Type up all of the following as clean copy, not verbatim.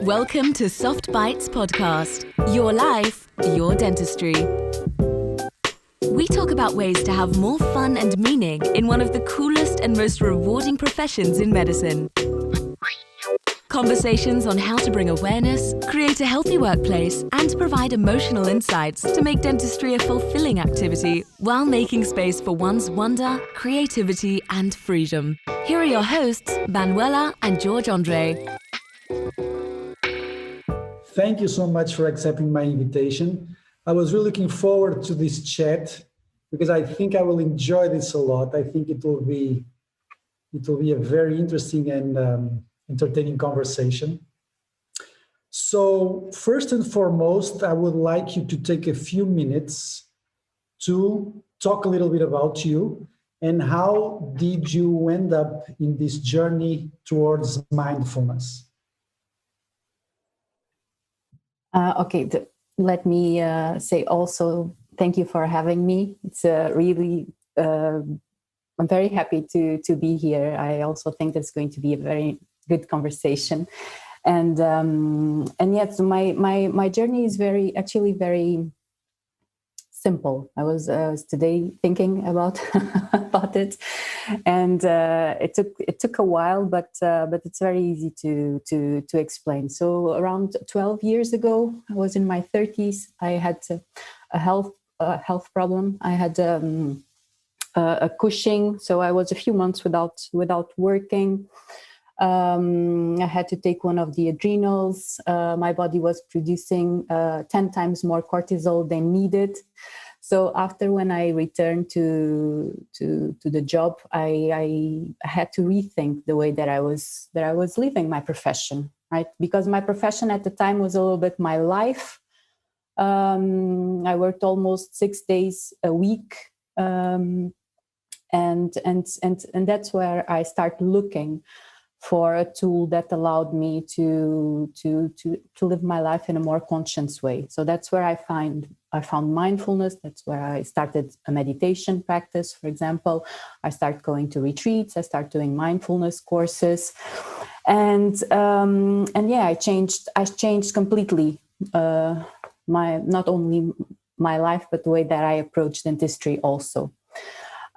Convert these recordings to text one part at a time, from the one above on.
Welcome to Soft Bites Podcast. Your life, your dentistry. We talk about ways to have more fun and meaning in one of the coolest and most rewarding professions in medicine. Conversations on how to bring awareness, create a healthy workplace, and provide emotional insights to make dentistry a fulfilling activity while making space for one's wonder, creativity, and freedom. Here are your hosts, Manuela and André. Thank you so much for accepting my invitation. I was really looking forward to this chat because I think I will enjoy this a lot. I think it will be a very interesting and entertaining conversation. So first and foremost, I would like you to take a few minutes to talk a little bit about you and how did you end up in this journey towards mindfulness? Let me say also thank you for having me. It's really, I'm very happy to be here. I also think it's going to be a very good conversation. And yet my journey is very simple. I was today thinking about about it, and it took a while, but it's very easy to explain. So around 12 years ago, I was in my 30s. I had a health problem. I had a Cushing, so I was a few months without working. I had to take one of the adrenals. My body was producing 10 times more cortisol than needed. So after when I returned to the job, I had to rethink the way that I was living my profession, right? Because my profession at the time was a little bit my life. I worked almost 6 days a week, and that's where I started looking for a tool that allowed me to live my life in a more conscious way. So that's where I found mindfulness. That's where I started a meditation practice, for example. I started going to retreats. I started doing mindfulness courses, and I changed completely not only my life but the way that I approach dentistry also.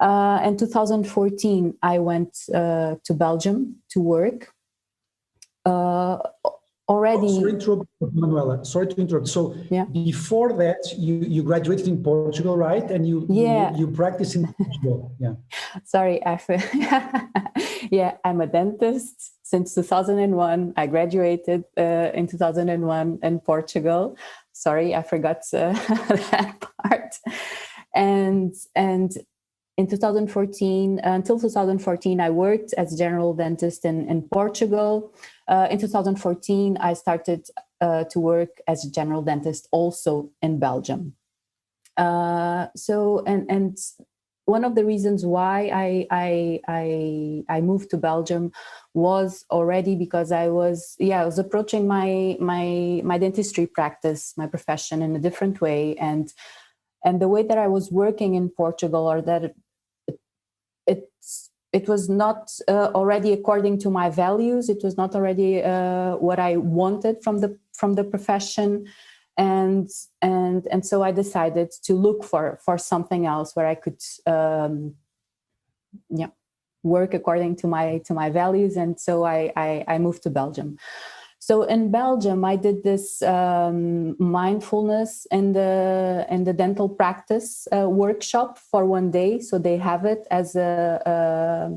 In 2014, I went to Belgium to work. Already. Sorry to interrupt, Manuela. Sorry to interrupt. So before that, you graduated in Portugal, right? And you practice in Portugal. Yeah. Sorry, I'm a dentist since 2001. I graduated in 2001 in Portugal. Sorry, I forgot that part. And in 2014, until 2014, I worked as a general dentist in Portugal. In 2014, I started to work as a general dentist also in Belgium. And one of the reasons why I moved to Belgium was already because I was approaching my dentistry practice, my profession in a different way, and the way that I was working in Portugal, or that it was not already according to my values. It was not already what I wanted from the profession, and so I decided to look for something else where I could work according to my values, and so I moved to Belgium. So in Belgium, I did this mindfulness in the dental practice workshop for 1 day. So they have it as a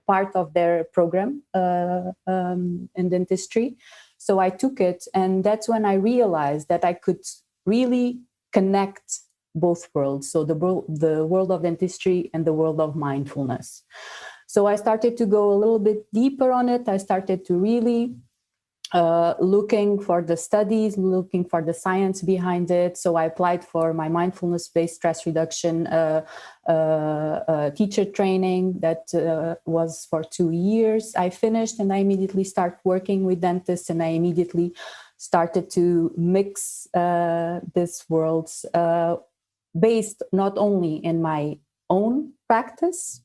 part of their program in dentistry. So I took it, and that's when I realized that I could really connect both worlds. So the world of dentistry and the world of mindfulness. So I started to go a little bit deeper on it. I started to really looking for the studies, looking for the science behind it. So I applied for my mindfulness-based stress reduction teacher training that was for 2 years. I finished, and I immediately started working with dentists, and I immediately started to mix these worlds based not only in my own practice,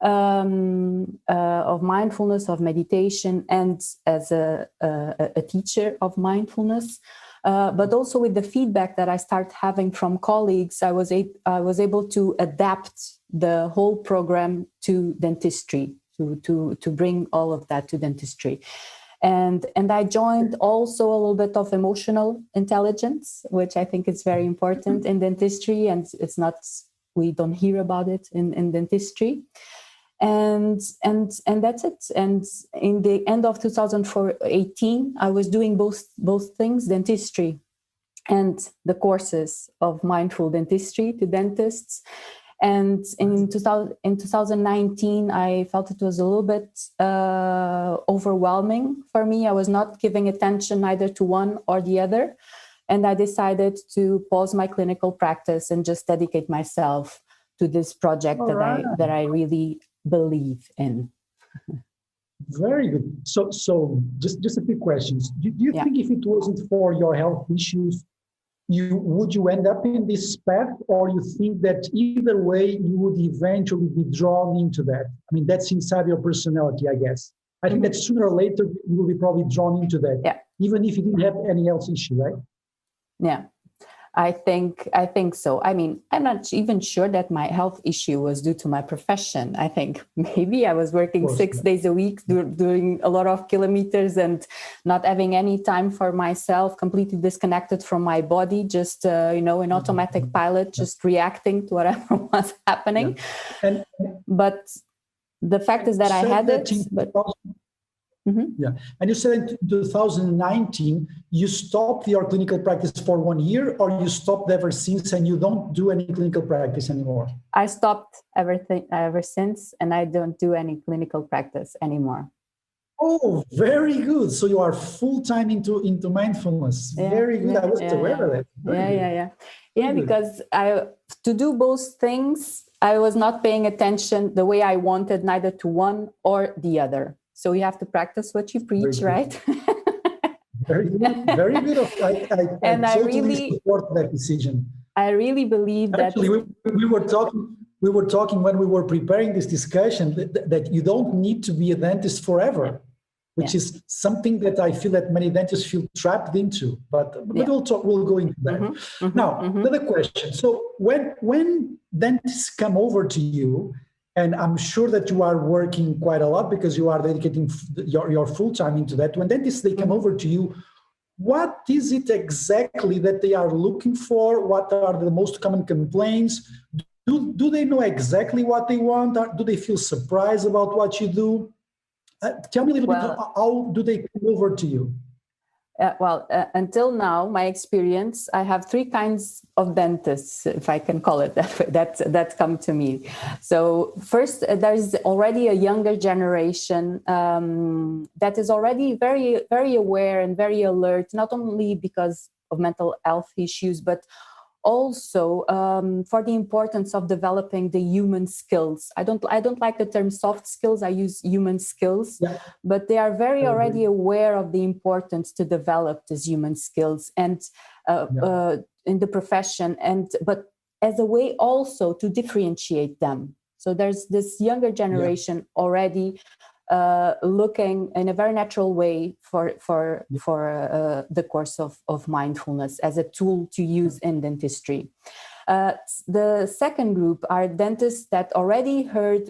of mindfulness, of meditation, and as a teacher of mindfulness. But also with the feedback that I start having from colleagues, I was able to adapt the whole program to dentistry, to bring all of that to dentistry. And I joined also a little bit of emotional intelligence, which I think is very important in dentistry, and it's not, we don't hear about it in dentistry. And that's it. And in the end of 2018, I was doing both things, dentistry and the courses of mindful dentistry to dentists. And in 2019, I felt it was a little bit overwhelming for me. I was not giving attention either to one or the other. And I decided to pause my clinical practice and just dedicate myself to this project that I really believe in. Very good. So just a few questions. Do you think if it wasn't for your health issues, would you end up in this path, or you think that either way you would eventually be drawn into that? I mean, that's inside your personality, I guess. I think that sooner or later you will be probably drawn into that, even if you didn't have any health issue, right? Yeah. I think so. I mean, I'm not even sure that my health issue was due to my profession. I think maybe I was working 6 days a week, doing a lot of kilometers and not having any time for myself, completely disconnected from my body, just, in automatic pilot, just reacting to whatever was happening. Yeah. But the fact is that I had it. Yeah. And you said in 2019, you stopped your clinical practice for 1 year, or you stopped ever since and you don't do any clinical practice anymore? I stopped everything ever since, and I don't do any clinical practice anymore. Oh, very good. So you are full-time into mindfulness. Very good. I wasn't aware of that. Yeah, because to do both things, I was not paying attention the way I wanted, neither to one or the other. So you have to practice what you preach, right? Very good. Very good. I totally support that decision. I really believe that. Actually, we were talking when we were preparing this discussion that you don't need to be a dentist forever, which is something that I feel that many dentists feel trapped into. But we'll go into that. Now, another question. So when dentists come over to you, and I'm sure that you are working quite a lot because you are dedicating your full time into that. When dentists, they come over to you, what is it exactly that they are looking for? What are the most common complaints? Do they know exactly what they want? Or do they feel surprised about what you do? Tell me a little bit, how do they come over to you? Until now, my experience, I have 3 kinds of dentists, if I can call it that way, that come to me. So first, there is already a younger generation that is already very, very aware and very alert, not only because of mental health issues, but also for the importance of developing the human skills. I don't like the term soft skills. I use human skills, but they are very already aware of the importance to develop these human skills and in the profession, but as a way also to differentiate them. So there's this younger generation already looking in a very natural way for the course of mindfulness as a tool to use in dentistry. The second group are dentists that already heard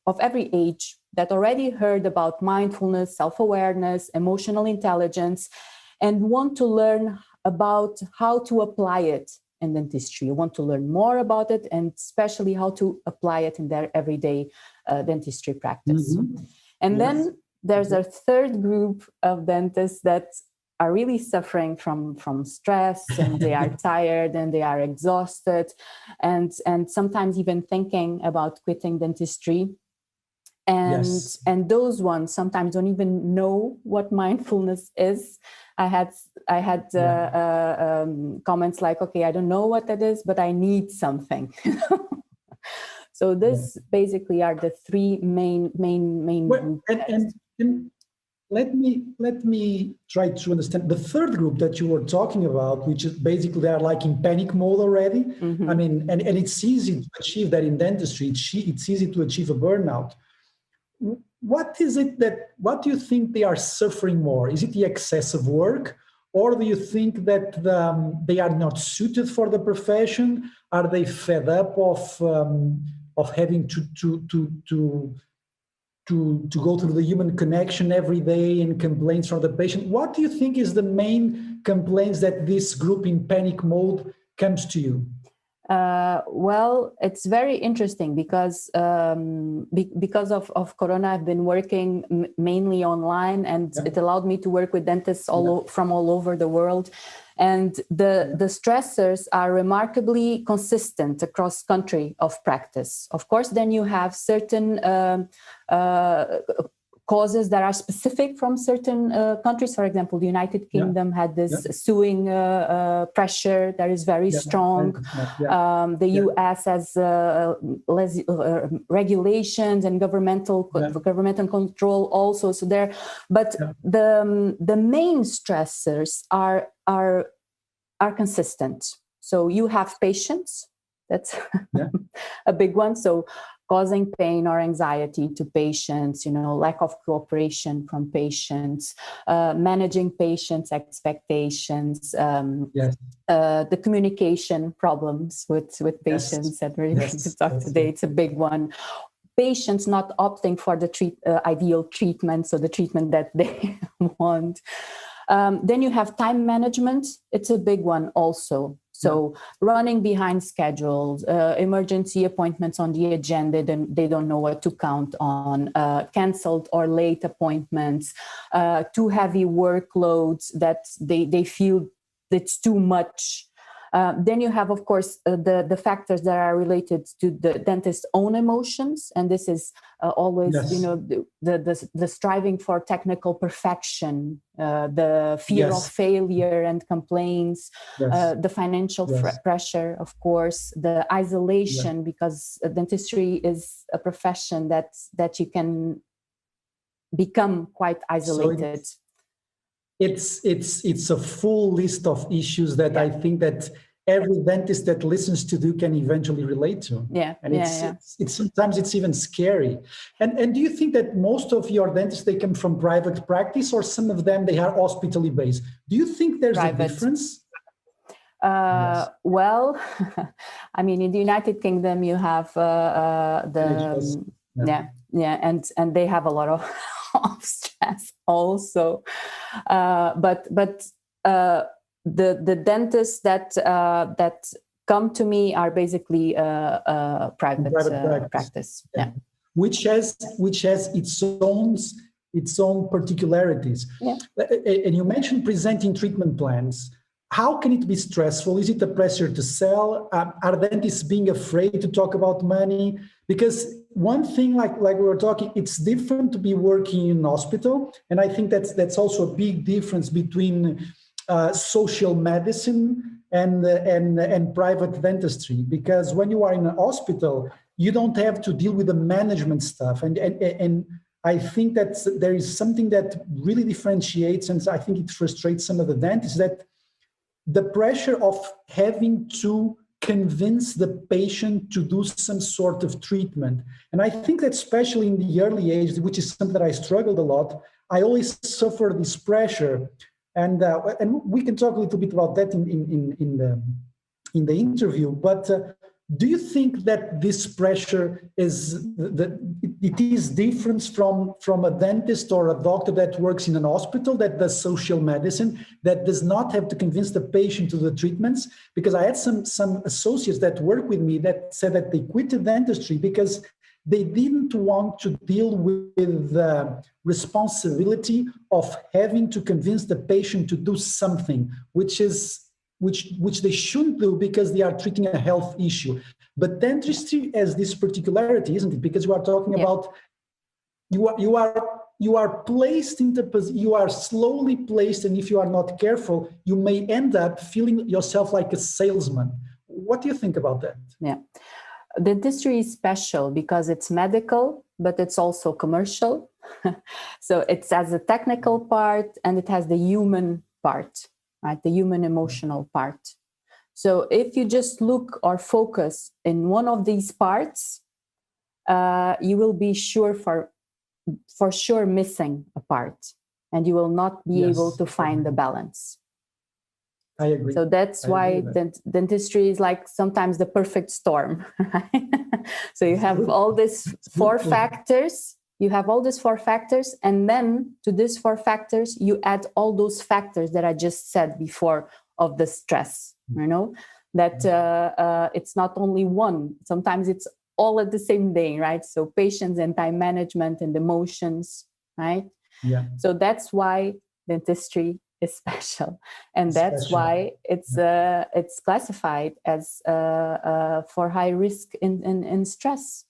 of every age, that already heard about mindfulness, self-awareness, emotional intelligence, and want to learn about how to apply it in dentistry. Want to learn more about it, and especially how to apply it in their everyday dentistry practice. And then there's a third group of dentists that are really suffering from stress, and they are tired and they are exhausted, and sometimes even thinking about quitting dentistry. And those ones sometimes don't even know what mindfulness is. I had comments like, okay, I don't know what that is, but I need something. So this basically are the 3 main groups. And let me try to understand the third group that you were talking about, which is basically they are like in panic mode already. Mm-hmm. I mean, and it's easy to achieve that in dentistry. It's easy to achieve a burnout. What do you think they are suffering more? Is it the excessive work, or do you think that they are not suited for the profession? Are they fed up of having to go through the human connection every day and complaints from the patient? What do you think is the main complaints that this group in panic mode comes to you? Well, it's very interesting because of Corona, I've been working mainly online, and it allowed me to work with dentists from all over the world. And the stressors are remarkably consistent across country of practice. Of course, then you have certain causes that are specific from certain countries. For example, the United Kingdom had this suing pressure that is very strong. The US has regulations and governmental control also. So there, but the main stressors are consistent. So you have patients. That's a big one. So causing pain or anxiety to patients, lack of cooperation from patients, managing patients' expectations, the communication problems with patients that we're going to talk today. It's a big one. Patients not opting for the ideal treatment, so the treatment that they want. Then you have time management. It's a big one also. So running behind schedules, emergency appointments on the agenda, then they don't know what to count on, canceled or late appointments, too heavy workloads that they feel it's too much. Then you have, of course, the factors that are related to the dentist's own emotions. And this is always, the striving for technical perfection, the fear of failure and complaints, the financial pressure, of course, the isolation, because dentistry is a profession that you can become quite isolated. So it's a full list of issues that I think that every dentist that listens to you can eventually relate to. It's sometimes it's even scary. And do you think that most of your dentists, they come from private practice, or some of them they are hospitally based? Do you think there's a difference? Well, I mean, in the United Kingdom, you have and they have a lot of stress also, but the dentists that come to me are basically private practice. Which has its own particularities. And you mentioned presenting treatment plans. How can it be stressful? Is it a pressure to sell? Are dentists being afraid to talk about money? Because one thing, like we were talking, it's different to be working in an hospital. And I think that's also a big difference between social medicine and private dentistry. Because when you are in a hospital, you don't have to deal with the management stuff. And I think that there is something that really differentiates, and I think it frustrates some of the dentists, that the pressure of having to convince the patient to do some sort of treatment. And I think that especially in the early age, which is something that I struggled a lot, I always suffer this pressure. And we can talk a little bit about that in the interview. But do you think that this pressure is different from a dentist or a doctor that works in an hospital that does social medicine, that does not have to convince the patient to the treatments? Because I had some associates that work with me that said that they quit dentistry because they didn't want to deal with the responsibility of having to convince the patient to do something, which they shouldn't do because they are treating a health issue. But dentistry has this particularity, isn't it? Because you are talking about you are placed in you are slowly placed, and if you are not careful, you may end up feeling yourself like a salesman. What do you think about that? Dentistry is special because it's medical, but it's also commercial. So it has a technical part and it has the human part, right? The human emotional part. So if you just look or focus in one of these parts, you will be for sure missing a part, and you will not be able to find the balance. I agree. So that's why dentistry is like sometimes the perfect storm, right? So you have all these four factors. You have all these four factors, and then to these four factors, you add all those factors that I just said before of the stress, you know, that it's not only one. Sometimes it's all at the same day, right? So patience and time management and emotions, right? Yeah. So that's why dentistry is special, and that's why it's classified as for high risk in stress,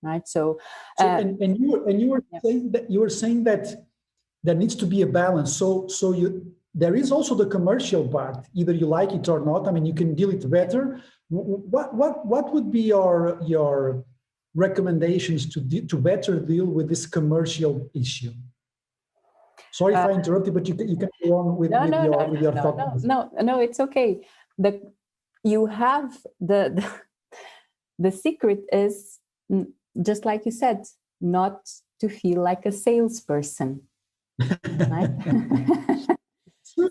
right? So and you were saying that there needs to be a balance. So there is also the commercial part. Either you like it or not. I mean, you can deal it better. What would be your recommendations to better deal with this commercial issue? Sorry if I interrupted, but you can go on with your thoughts. No, it's okay. You have the secret is, just like you said, not to feel like a salesperson. Right?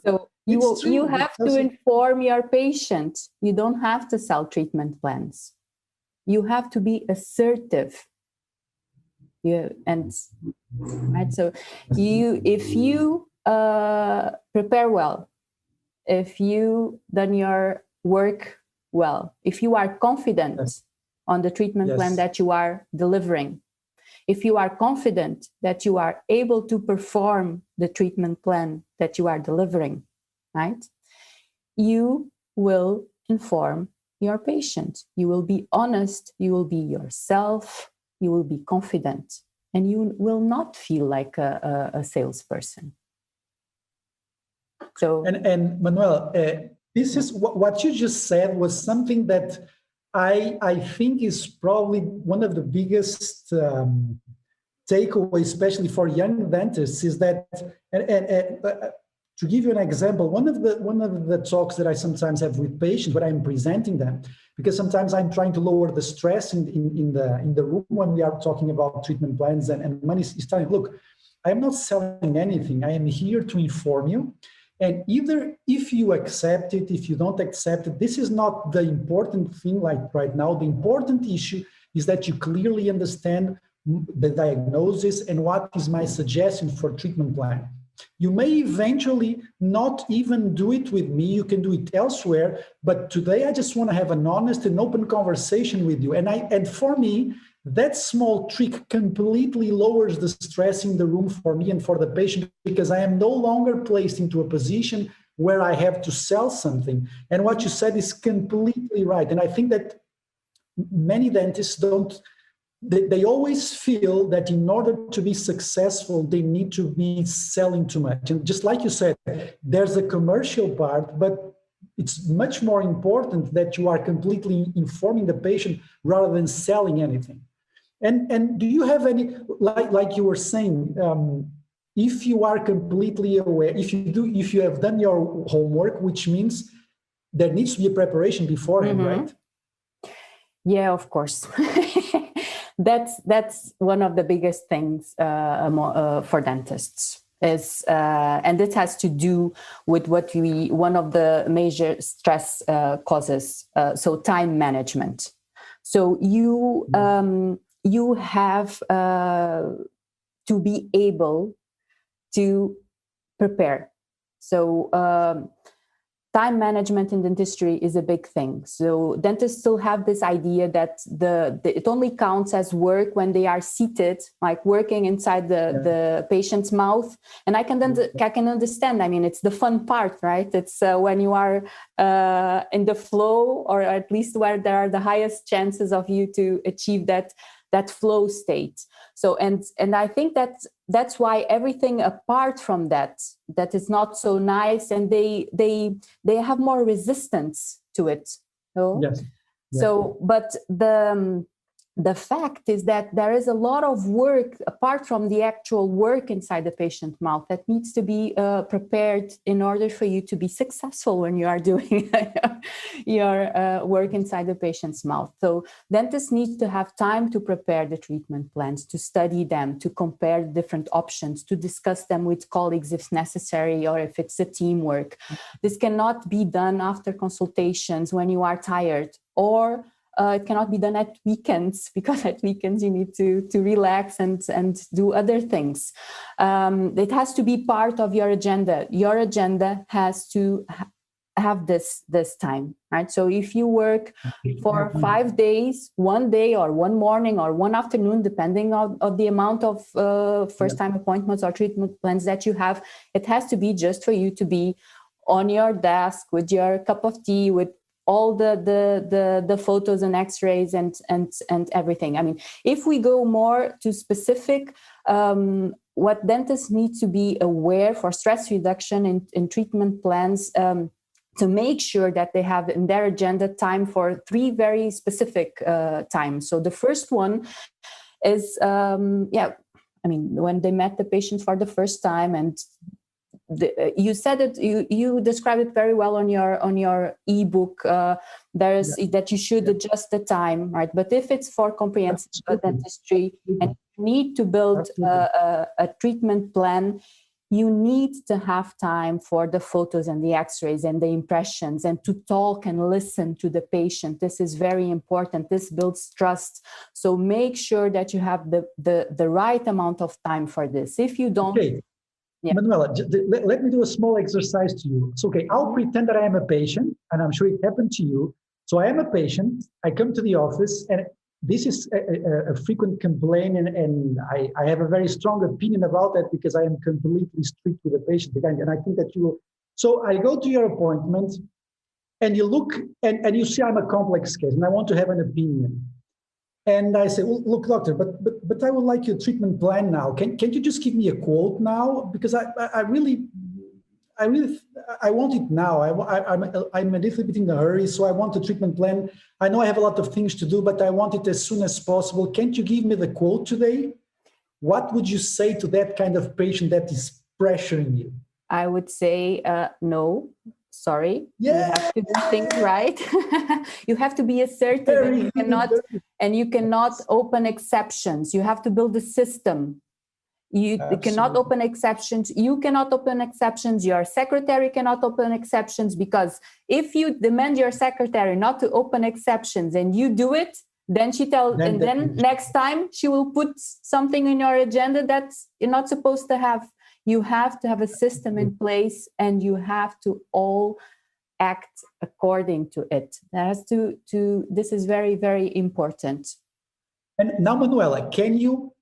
So you have to inform your patient. You don't have to sell treatment plans. You have to be assertive. Right. So if you prepare well, if you done your work well, if you are confident on the treatment plan that you are delivering, if you are confident that you are able to perform the treatment plan that you are delivering, right? You will inform your patient. You will be honest. You will be yourself. You will be confident. And you will not feel like a salesperson. So, and Manuela, this is what you just said was something that I think is probably one of the biggest takeaways, especially for young dentists, is that, to give you an example, one of the talks that I sometimes have with patients when I'm presenting them, because sometimes I'm trying to lower the stress in the room when we are talking about treatment plans, and money is telling, look, I am not selling anything. I am here to inform you. And either if you accept it, if you don't accept it, this is not the important thing like right now. The important issue is that you clearly understand the diagnosis and what is my suggestion for treatment plan. You may eventually not even do it with me. You can do it elsewhere. But today, I just want to have an honest and open conversation with you. And for me, that small trick completely lowers the stress in the room for me and for the patient, because I am no longer placed into a position where I have to sell something. And what you said is completely right. And I think that many dentists don't. They always feel that in order to be successful, they need to be selling too much. And just like you said, there's a commercial part, but it's much more important that you are completely informing the patient rather than selling anything. And do you have any, like you were saying, if you are completely aware, if you have done your homework, which means there needs to be a preparation beforehand, right? Yeah, of course. That's one of the biggest things for dentists is, and it has to do with one of the major stress causes. So time management. So you have to be able to prepare. So time management in dentistry is a big thing. So dentists still have this idea that it only counts as work when they are seated, like working inside the patient's mouth. And I can understand. I mean, it's the fun part, right? It's when you are in the flow, or at least where there are the highest chances of you to achieve that flow state. So and I think that's why everything apart from that is not so nice, and they have more resistance to it. So, yes. So, but the fact is that there is a lot of work apart from the actual work inside the patient mouth that needs to be prepared in order for you to be successful when you are doing your work inside the patient's mouth. So dentists need to have time to prepare the treatment plans, to study them, to compare different options, to discuss them with colleagues if necessary, or if it's a teamwork. This cannot be done after consultations when you are tired, or it cannot be done at weekends, because at weekends you need to relax and do other things. It has to be part of your agenda. Your agenda has to have this time, right? So if you work for 5 days, 1 day or 1 morning or 1 afternoon, depending on the amount of first-time appointments or treatment plans that you have, it has to be just for you to be on your desk with your cup of tea, with all the photos and x-rays and everything. I mean, if we go more to specific, what dentists need to be aware for stress reduction in treatment plans, to make sure that they have in their agenda time for 3 very specific times. So the first one is, when they met the patient for the first time, and you said it, you described it very well on your ebook. That you should adjust the time, right? But if it's for comprehensive dentistry and you need to build a treatment plan, you need to have time for the photos and the x-rays and the impressions, and to talk and listen to the patient. This is very important. This builds trust. So make sure that you have the right amount of time for this. If you don't... Okay. Yeah. Manuela, let me do a small exercise to you. It's okay. I'll pretend that I am a patient, and I'm sure it happened to you. So I am a patient. I come to the office, and this is a frequent complaint, and I have a very strong opinion about that, because I am completely strict with the patient. And I think that you will. So I go to your appointment, and you look, and you see I'm a complex case, and I want to have an opinion. And I say, well, look, doctor, but I would like your treatment plan now. Can you just give me a quote now? Because I really want it now. I'm a little bit in a hurry, so I want a treatment plan. I know I have a lot of things to do, but I want it as soon as possible. Can't you give me the quote today? What would you say to that kind of patient that is pressuring you? I would say, no. Sorry, yeah. You have to do things right. You have to be assertive, and you cannot open exceptions. You have to build a system. You cannot open exceptions. You cannot open exceptions. Your secretary cannot open exceptions, because if you demand your secretary not to open exceptions and you do it, then then next time she will put something in your agenda that you're not supposed to have. You have to have a system in place, and you have to all act according to it. This is very, very important. And now, Manuela, can you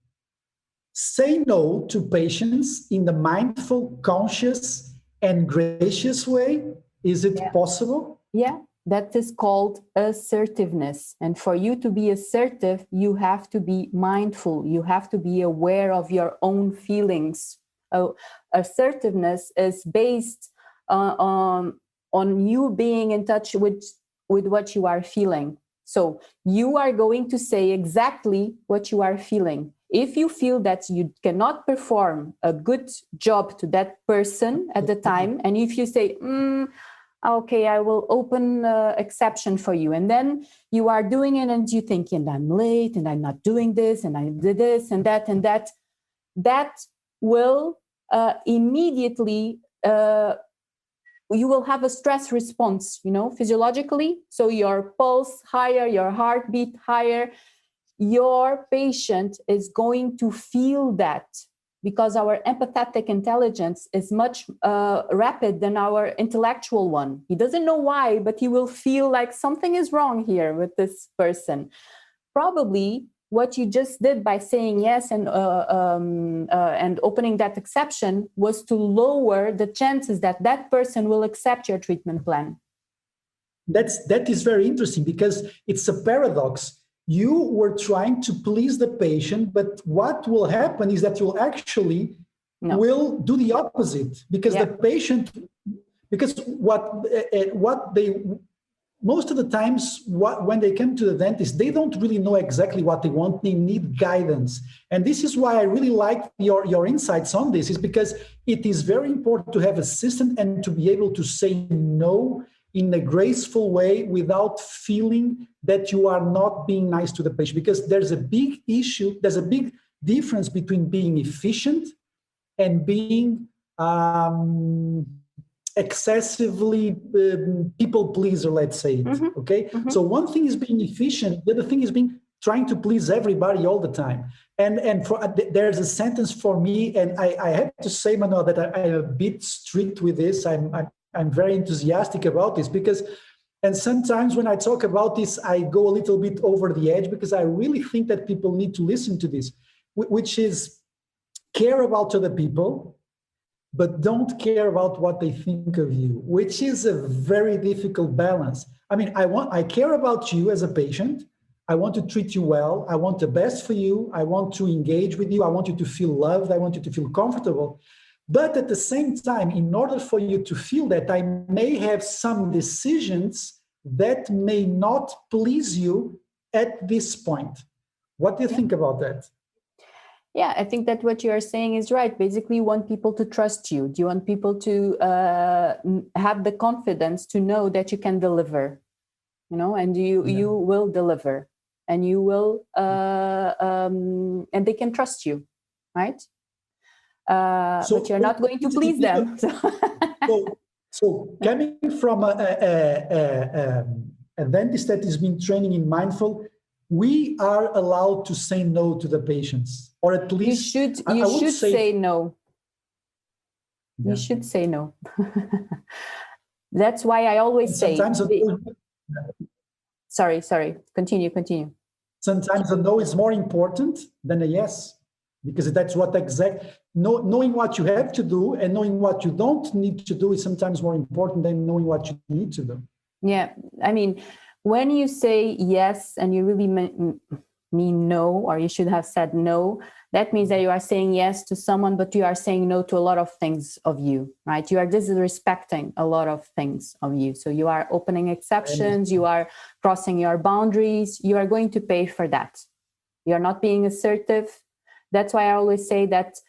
say no to patients in the mindful, conscious, and gracious way? Is it possible? Yeah, that is called assertiveness. And for you to be assertive, you have to be mindful. You have to be aware of your own feelings. Assertiveness is based on you being in touch with what you are feeling. So you are going to say exactly what you are feeling. If you feel that you cannot perform a good job to that person at the time, and if you say, okay, I will open exception for you, and then you are doing it and you think, and I'm late and I'm not doing this and I did this and that, that will immediately, you will have a stress response, physiologically. So your pulse higher, your heartbeat higher, your patient is going to feel that, because our empathetic intelligence is much rapid than our intellectual one. He doesn't know why, but he will feel like something is wrong here with this person. Probably what you just did by saying yes and opening that exception was to lower the chances that that person will accept your treatment plan. That is very interesting, because it's a paradox. You were trying to please the patient, but what will happen is that you'll actually will do the opposite, because the patient, because what they most of the times when they come to the dentist, they don't really know exactly what they want. They need guidance. And this is why I really like your insights on this, is because it is very important to have a system and to be able to say no in a graceful way without feeling that you are not being nice to the patient. Because there's a big issue, there's a big difference between being efficient and being excessively people pleaser, let's say. Okay. So one thing is being efficient, the other thing is trying to please everybody all the time. And there's a sentence for me, and I have to say, Manuel, that I'm a bit strict with this. I'm very enthusiastic about this and sometimes when I talk about this, I go a little bit over the edge, because I really think that people need to listen to this, which is care about other people, but don't care about what they think of you, which is a very difficult balance. I mean, I care about you as a patient. I want to treat you well. I want the best for you. I want to engage with you. I want you to feel loved. I want you to feel comfortable. But at the same time, in order for you to feel that, I may have some decisions that may not please you at this point. What do you think about that? Yeah, I think that what you are saying is right. Basically, you want people to trust you. Do you want people to have the confidence to know that you can deliver, and you will deliver, and you will, and they can trust you, right? But you're not going to please them. So coming from a dentist that has been training in mindful, we are allowed to say no to the patients, or at least you should say no. Yeah. You should say no. That's why I always say. Sorry. Continue. Sometimes a no is more important than a yes, because that's what knowing what you have to do and knowing what you don't need to do is sometimes more important than knowing what you need to do. Yeah, I mean, when you say yes and you really mean no, or you should have said no, that means that you are saying yes to someone, but you are saying no to a lot of things of you, right? You are disrespecting a lot of things of you. So you are opening exceptions, you are crossing your boundaries, you are going to pay for that. You're not being assertive. That's why I always say that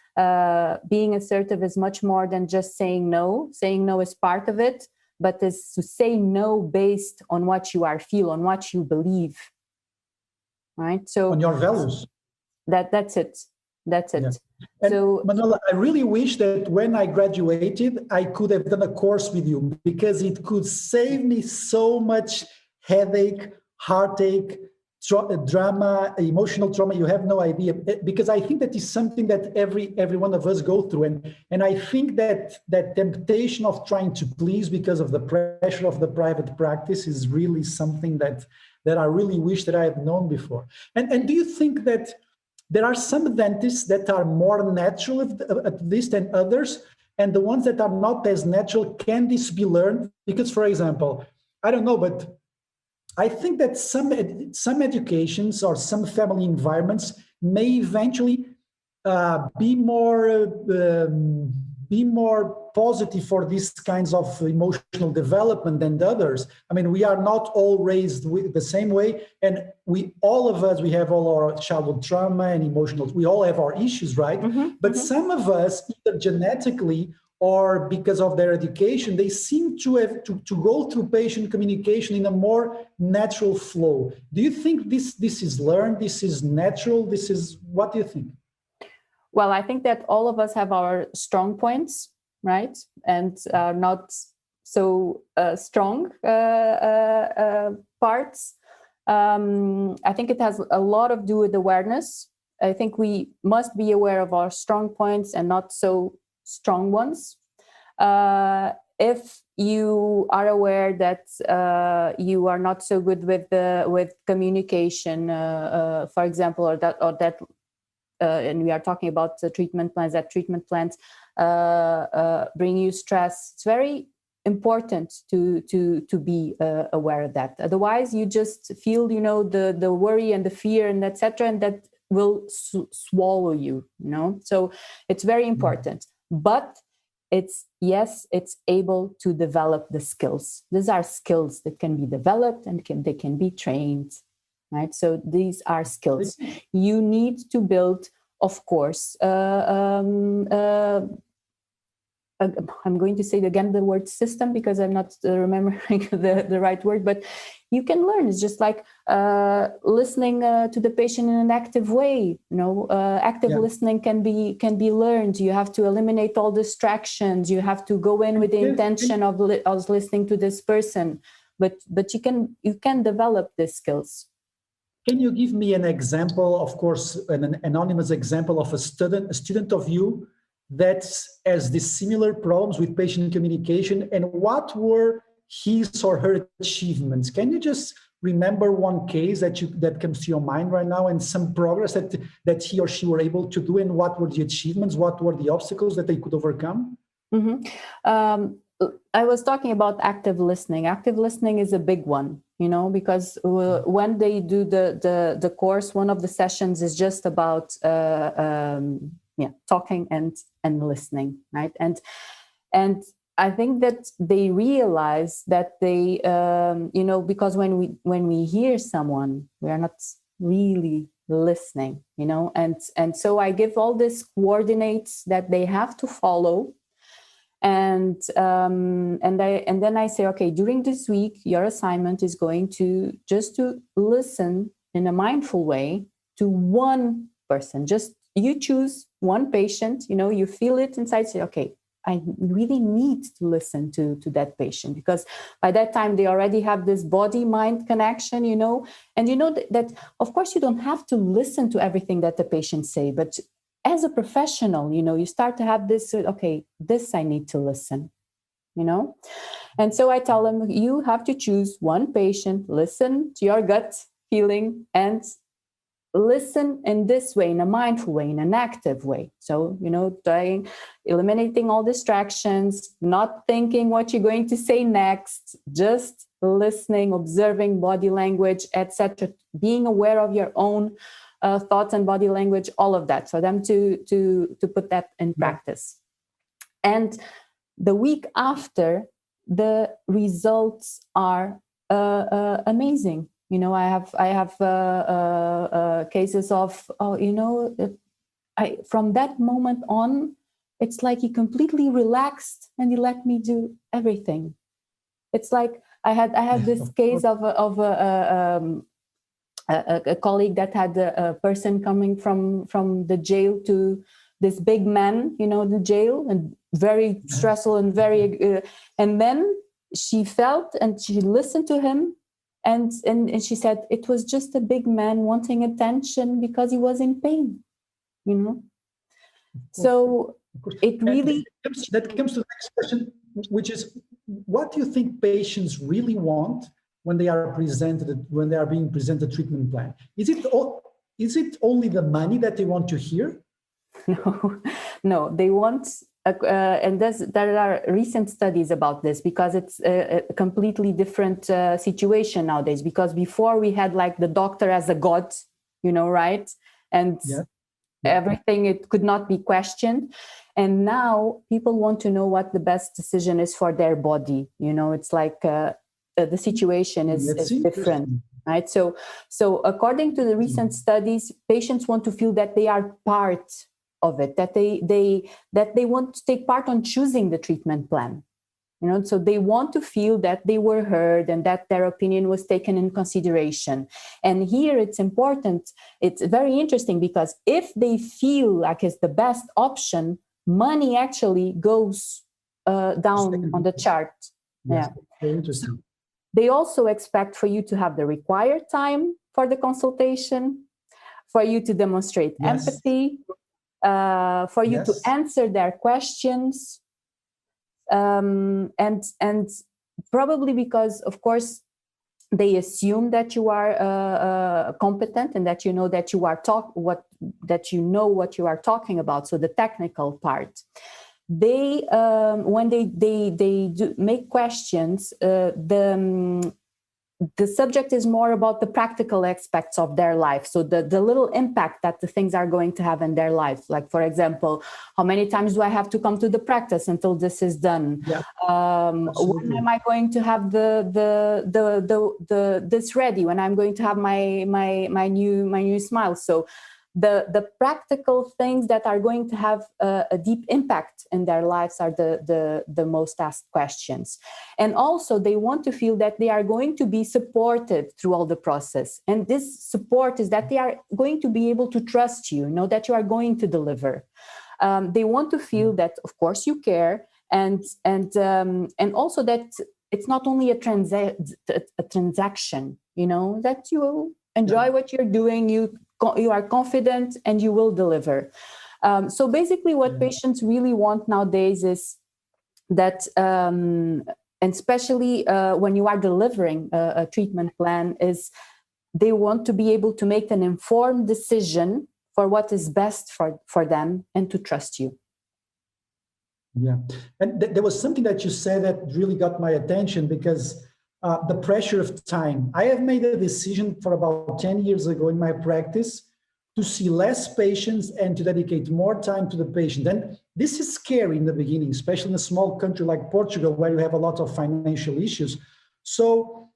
being assertive is much more than just saying no. Saying no is part of it, but is to say no based on what you feel, on what you believe, right? So on your values. That's it. Yeah. And so, Manuela, I really wish that when I graduated, I could have done a course with you, because it could save me so much headache, heartache, drama, emotional trauma. You have no idea, because I think that is something that every one of us go through, and I think that temptation of trying to please because of the pressure of the private practice is really something that I really wish that I had known before. And do you think that there are some dentists that are more natural at least than others, and the ones that are not as natural, can this be learned? Because, for example, I don't know, but I think that some educations or some family environments may eventually be more positive for these kinds of emotional development than others. I mean, we are not all raised the same way, and all of us have all our childhood trauma and emotional. We all have our issues, right? But some of us, either genetically or because of their education, they seem to have to go through patient communication in a more natural flow. Do you think this is learned? This is natural? What do you think? Well, I think that all of us have our strong points, right? And not so strong parts. I think it has a lot to do with awareness. I think we must be aware of our strong points and not so strong ones. If you are aware that you are not so good with communication, for example, or that, and we are talking about the treatment plans, that treatment plans bring you stress, it's very important to be aware of that. Otherwise, you just feel, the worry and the fear and etc., and that will swallow you. So it's very important. But it's able to develop the skills. These are skills that can be developed and they can be trained, right? So these are skills. You need to build, of course, I'm going to say again the word system because I'm not remembering the right word, but you can learn. It's just like listening to the patient in an active way. Active listening can be learned. You have to eliminate all distractions. You have to go in with the intention of listening to this person, but you can develop these skills. Can you give me an example, of course, an anonymous example of a student of you that has these similar problems with patient communication, and what were his or her achievements? Can you just remember one case that comes to your mind right now, and some progress that he or she were able to do, and what were the achievements, what were the obstacles that they could overcome? Mm-hmm. I was talking about active listening. Active listening is a big one, because when they do the course, one of the sessions is just about talking and listening, right? And I think that they realize that they, because when we hear someone, we are not really listening, and so I give all these coordinates that they have to follow. And then I say, okay, during this week, your assignment is going to listen in a mindful way to one person. Just you choose one patient, you feel it inside, say, okay, I really need to listen to that patient, because by that time they already have this body-mind connection, and that of course you don't have to listen to everything that the patient say, but as a professional, you start to have this, okay, this I need to listen, and so I tell them, you have to choose one patient, listen to your gut feeling, and listen in this way, in a mindful way, in an active way. So, eliminating all distractions, not thinking what you're going to say next, just listening, observing body language, etc., being aware of your own thoughts and body language, all of that, for them to put that in practice. And the week after, the results are amazing. I have cases of, from that moment on, it's like he completely relaxed and he let me do everything. It's like I had this case of a colleague that had a person coming from the jail to this big man, the jail, and very stressful and very, and then she felt and she listened to him, and she said it was just a big man wanting attention because he was in pain, So it really that comes to the next question, which is, what do you think patients really want when they are being presented a treatment plan? Is it only the money that they want to hear? No, they want, and there are recent studies about this, because it's a completely different situation nowadays. Because before we had like the doctor as a god, right? And everything, it could not be questioned. And now people want to know what the best decision is for their body. It's like the situation is different, right? So according to the recent studies, patients want to feel that they are part of it, that they want to take part on choosing the treatment plan. So they want to feel that they were heard and that their opinion was taken in consideration. And here it's important, it's very interesting, because if they feel like it's the best option, money actually goes down on the chart. Yes, very interesting. They also expect for you to have the required time for the consultation, for you to demonstrate empathy, for you to answer their questions. And probably because, of course, they assume that you are competent and that you know that you are what you are talking about. So the technical part. They when they do make questions, the subject is more about the practical aspects of their life. So the little impact that the things are going to have in their life. Like, for example, how many times do I have to come to the practice until this is done? Yeah, When am I going to have this ready? When I'm going to have my new smile? So the practical things that are going to have a deep impact in their lives are the most asked questions. And also they want to feel that they are going to be supported through all the process. And this support is that they are going to be able to trust you, know that you are going to deliver. They want to feel that, of course, you care, and also that it's not only a transaction, that you enjoy what you're doing, you are confident and you will deliver. So basically what patients really want nowadays is that, and especially when you are delivering a treatment plan, is they want to be able to make an informed decision for what is best for them and to trust you. Yeah. And there was something that you said that really got my attention, because the pressure of time. I have made a decision for about 10 years ago in my practice to see less patients and to dedicate more time to the patient. And this is scary in the beginning, especially in a small country like Portugal, where you have a lot of financial issues. So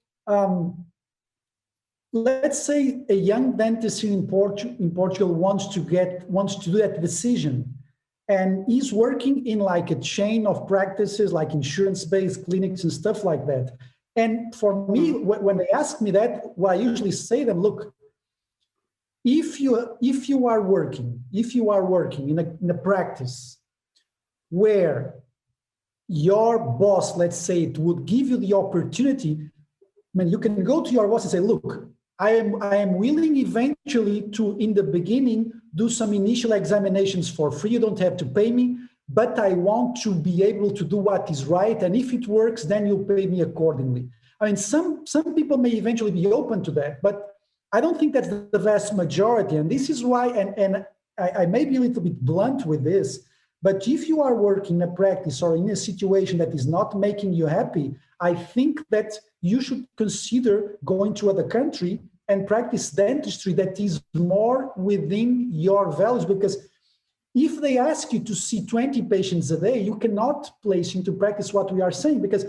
let's say a young dentist in Portugal wants to do that decision, and he's working in like a chain of practices, like insurance-based clinics and stuff like that. And for me, when they ask me that, well, I usually say to them, look, if you are working in a practice where your boss, let's say, it would give you the opportunity, I mean, you can go to your boss and say, look, I am willing eventually to, in the beginning, do some initial examinations for free. You don't have to pay me, but I want to be able to do what is right. And if it works, then you pay me accordingly. I mean, some people may eventually be open to that, but I don't think that's the vast majority. And this is why, and I may be a little bit blunt with this, but if you are working in a practice or in a situation that is not making you happy, I think that you should consider going to other country and practice dentistry that is more within your values. Because if they ask you to see 20 patients a day, you cannot place into practice what we are saying, because,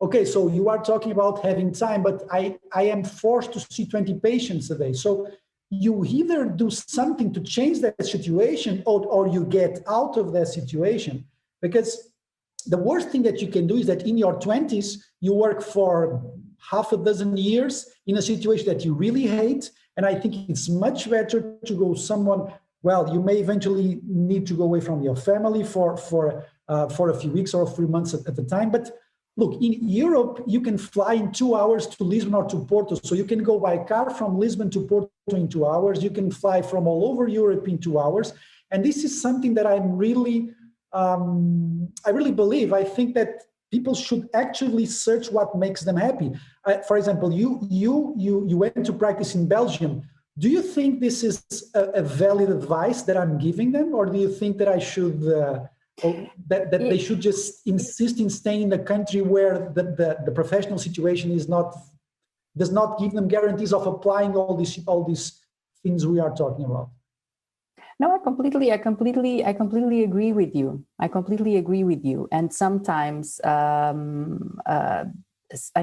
okay, so you are talking about having time, but I am forced to see 20 patients a day. So you either do something to change that situation, or you get out of that situation. Because the worst thing that you can do is that in your 20s, you work for half a dozen years in a situation that you really hate. And I think it's much better to go someone, well, you may eventually need to go away from your family for a few weeks or a few months at a time. But look, in Europe, you can fly in 2 hours to Lisbon or to Porto. So you can go by car from Lisbon to Porto in 2 hours. You can fly from all over Europe in 2 hours. And this is something that I really believe. I think that people should actually search what makes them happy. For example, you went to practice in Belgium. Do you think this is a valid advice that I'm giving them, or do you think that I should that they should just insist in staying in the country where the professional situation does not give them guarantees of applying all these things we are talking about? No, I completely agree with you. I completely agree with you. And sometimes, I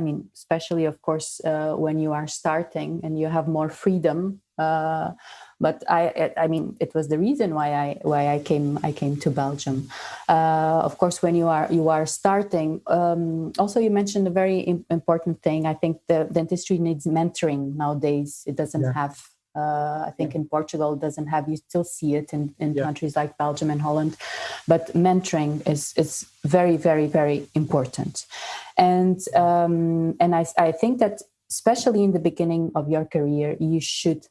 mean, especially, of course, when you are starting and you have more freedom. But I mean, it was the reason why I came to Belgium. Of course, when you are starting. Also, you mentioned a very important thing. I think the dentistry needs mentoring nowadays. It doesn't have. I think in Portugal it doesn't have. You still see it in countries like Belgium and Holland, but mentoring is very, very, very important. And I think that especially in the beginning of your career, you should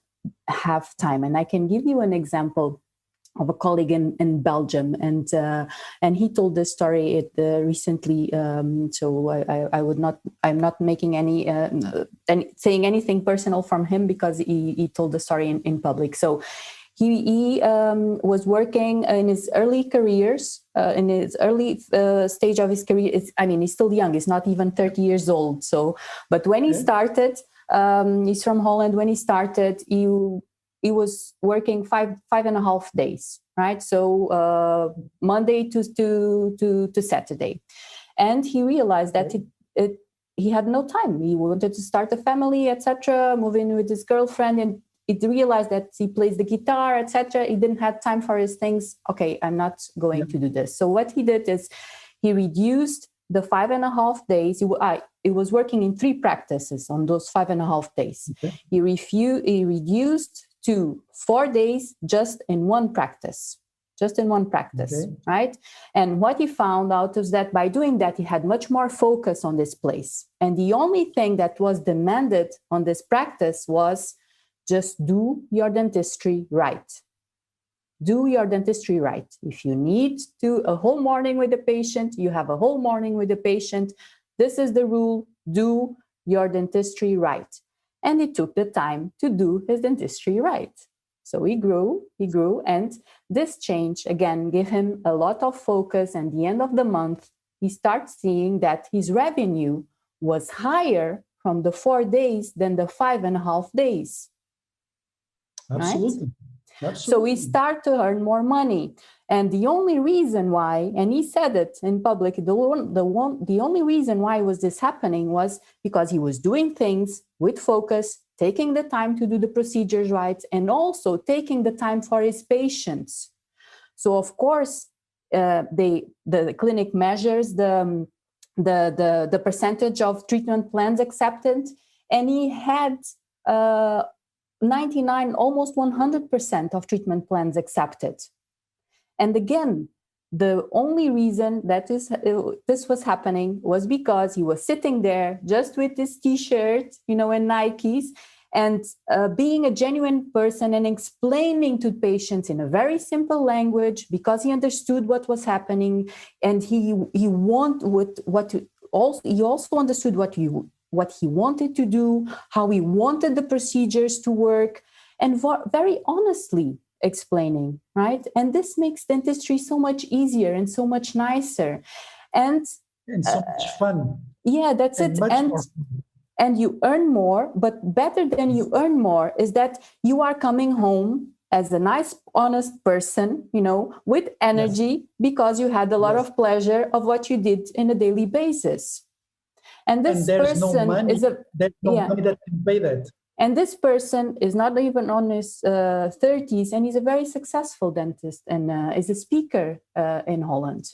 have time. And I can give you an example of a colleague in Belgium, and he told this story recently. So I'm not making any saying anything personal from him, because he told the story in public. So He was working in his early careers, in his early stage of his career. He's still young. He's not even 30 years old. So, but when he started, he's from Holland. When he started, he was working 5.5 days, right? So Monday to Saturday, and he realized that he had no time. He wanted to start a family, etc., move in with his girlfriend, and he realized that he plays the guitar, etc. He didn't have time for his things. Okay, I'm not going to do this. So what he did is he reduced the 5.5 days. He was working in 3 practices on those 5.5 days. Okay. He reduced to 4 days just in one practice. Right? And what he found out is that by doing that, he had much more focus on this place. And the only thing that was demanded on this practice was just do your dentistry right. Do your dentistry right. If you need to a whole morning with the patient, you have a whole morning with the patient. This is the rule. Do your dentistry right. And he took the time to do his dentistry right. So he grew, and this change, again, gave him a lot of focus. And at the end of the month, he starts seeing that his revenue was higher from the 4 days than the 5.5 days. Absolutely. Right? Absolutely. So we start to earn more money. And the only reason why, and he said it in public, the only reason why was this happening was because he was doing things with focus, taking the time to do the procedures right, and also taking the time for his patients. So of course, the clinic measures the percentage of treatment plans accepted, and he had 99, almost 100% of treatment plans accepted. And again, the only reason that this was happening was because he was sitting there just with his T-shirt, and Nikes, and being a genuine person and explaining to patients in a very simple language, because he understood what was happening, and he also understood what he wanted to do, how he wanted the procedures to work, and very honestly explaining, right? And this makes dentistry so much easier and so much nicer, and so much fun. Yeah, that's it. And you earn more, but better than you earn more is that you are coming home as a nice, honest person, with energy, because you had a lot of pleasure of what you did in a daily basis. And this person there's no money that can pay that. And this person is not even on his 30s, and he's a very successful dentist and is a speaker in Holland.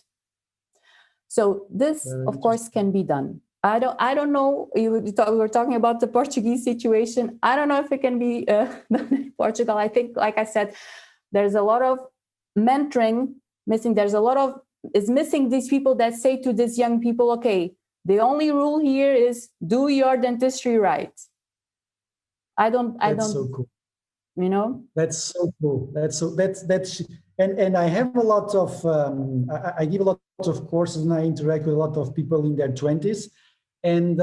So this, of course, can be done. I don't know. We were talking about the Portuguese situation. I don't know if it can be done in Portugal. I think, like I said, there's a lot of mentoring missing. It's missing these people that say to these young people, okay, the only rule here is do your dentistry right. That's so cool. That's so cool. And I have a lot of, I give a lot of courses, and I interact with a lot of people in their 20s. And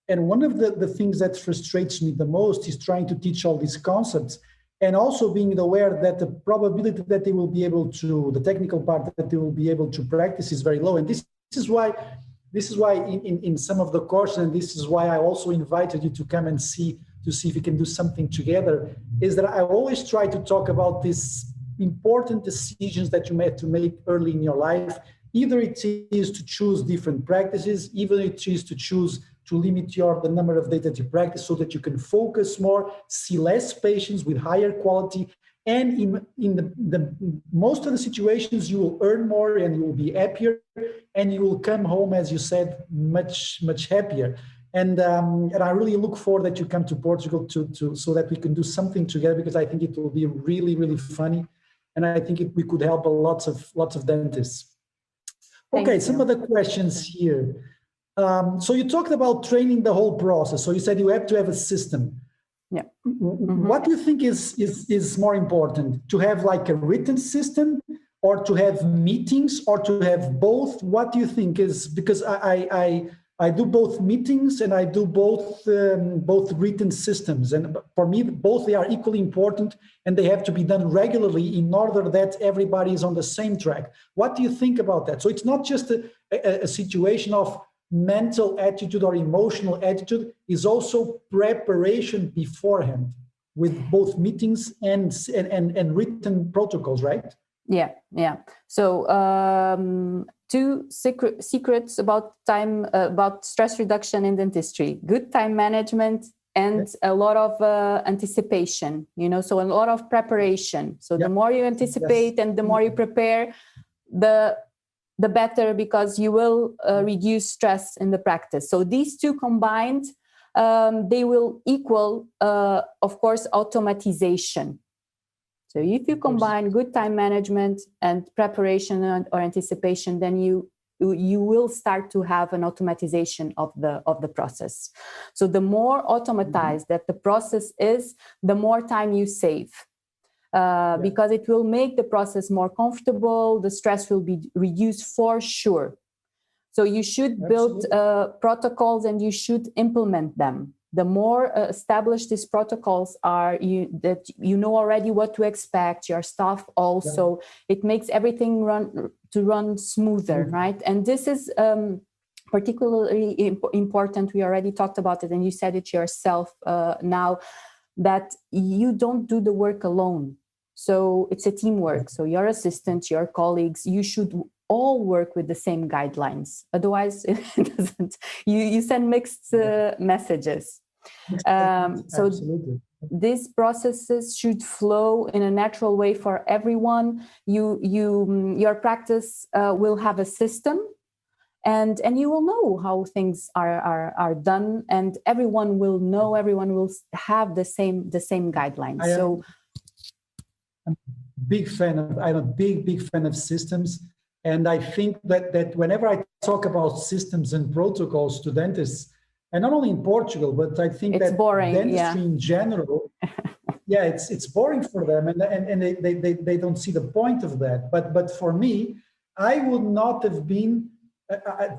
one of the things that frustrates me the most is trying to teach all these concepts, and also being aware that the probability that they will be able to, the technical part that they will be able to practice is very low. And this is why in some of the courses, and this is why I also invited you to come and see if we can do something together, is that I always try to talk about these important decisions that you have to make early in your life. Either it is to choose different practices, even it is to choose to limit the number of days that you practice so that you can focus more, see less patients with higher quality. And in the most of the situations, you will earn more and you will be happier, and you will come home, as you said, much, much happier. And I really look forward that you come to Portugal so that we can do something together, because I think it will be really, really funny, and I think we could help lots of dentists. Okay, some of the questions here. So you talked about training the whole process. So you said you have to have a system. Yeah. Mm-hmm. What do you think is more important? To have like a written system, or to have meetings, or to have both? What do you think is, because I do both meetings and I do both written systems. And for me, both they are equally important and they have to be done regularly in order that everybody is on the same track. What do you think about that? So it's not just a situation of mental attitude or emotional attitude, is also preparation beforehand with both meetings and written protocols, right? Yeah. So two secrets about time, about stress reduction in dentistry: good time management and a lot of anticipation. So a lot of preparation. So the more you anticipate and the more you prepare, the better, because you will reduce stress in the practice. So these two combined, they will equal, of course, automatization. So if you combine good time management and preparation or anticipation, then you will start to have an automatization of the process. So the more automatized that the process is, the more time you save, because it will make the process more comfortable. The stress will be reduced for sure. So you should build protocols and you should implement them. The more established these protocols are, that you know already what to expect, your staff also, it makes everything run smoother, right? And this is particularly important. We already talked about it and you said it yourself now, that you don't do the work alone. So it's a teamwork. So your assistants, your colleagues, you should all work with the same guidelines. Otherwise, it doesn't. You send mixed messages. So these processes should flow in a natural way for everyone. Your practice will have a system, and you will know how things are done, and everyone will know. Everyone will have the same guidelines. I'm a big fan of systems. And I think that whenever I talk about systems and protocols to dentists, and not only in Portugal, but I think it's that boring, dentistry in general, it's boring for them, and they don't see the point of that. But for me, I would not have been.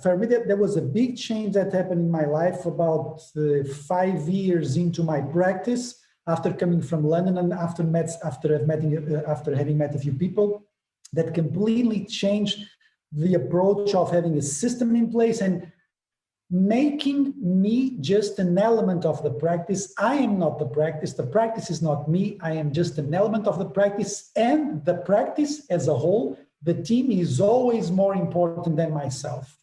For me, there was a big change that happened in my life about 5 years into my practice, after coming from London and after having met a few people, that completely changed the approach of having a system in place and making me just an element of the practice. I am not the practice is not me, I am just an element of the practice, and the practice as a whole, the team is always more important than myself.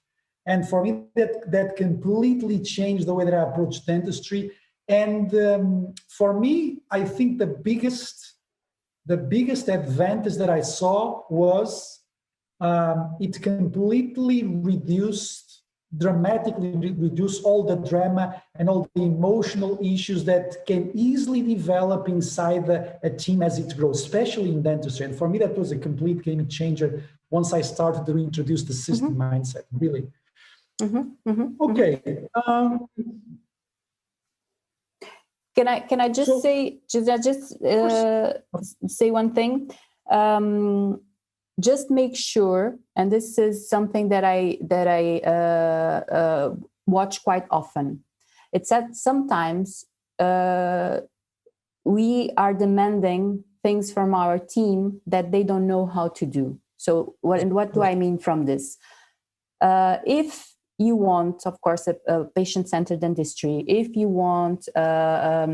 And for me, that completely changed the way that I approach dentistry. And for me, I think the biggest advantage that I saw was it completely dramatically reduced all the drama and all the emotional issues that can easily develop inside a team as it grows, especially in dentistry. And for me, that was a complete game changer once I started to reintroduce the system mindset, really. Okay. Can I just say one thing? Just make sure, and this is something that I watch quite often. It's that sometimes we are demanding things from our team that they don't know how to do. So what do I mean from this? If you want, of course, a patient-centered dentistry, if you want a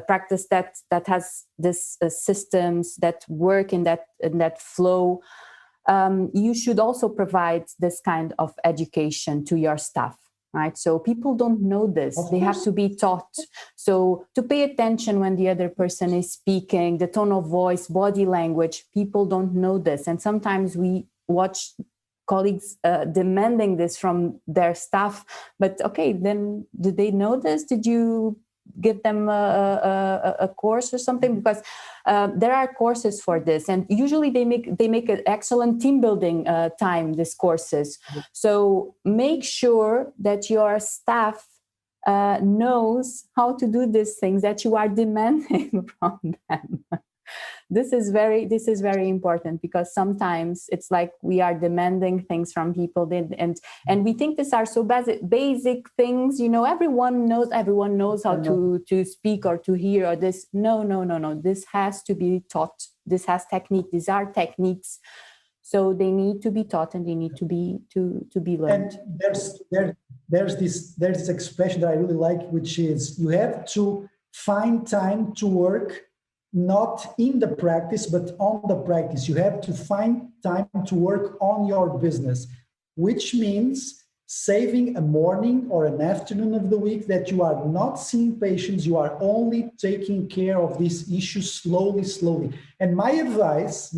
practice that has this systems that work in that flow, you should also provide this kind of education to your staff, right? So people don't know this. They have to be taught. So to pay attention when the other person is speaking, the tone of voice, body language, people don't know this. And sometimes we watch colleagues demanding this from their staff, but okay, then did they know this? Did you give them a course or something? Because there are courses for this, and usually they make an excellent team building time, these courses. So make sure that your staff knows how to do these things that you are demanding from them. This is very important, because sometimes it's like we are demanding things from people, and we think these are so basic things, everyone knows how to speak or to hear, or this. No, this has to be taught. This has technique. These are techniques, so they need to be taught, and they need to be learned. And there's this expression that I really like, which is you have to find time to work not in the practice, but on the practice. You have to find time to work on your business, which means saving a morning or an afternoon of the week that you are not seeing patients, you are only taking care of these issues slowly. And my advice,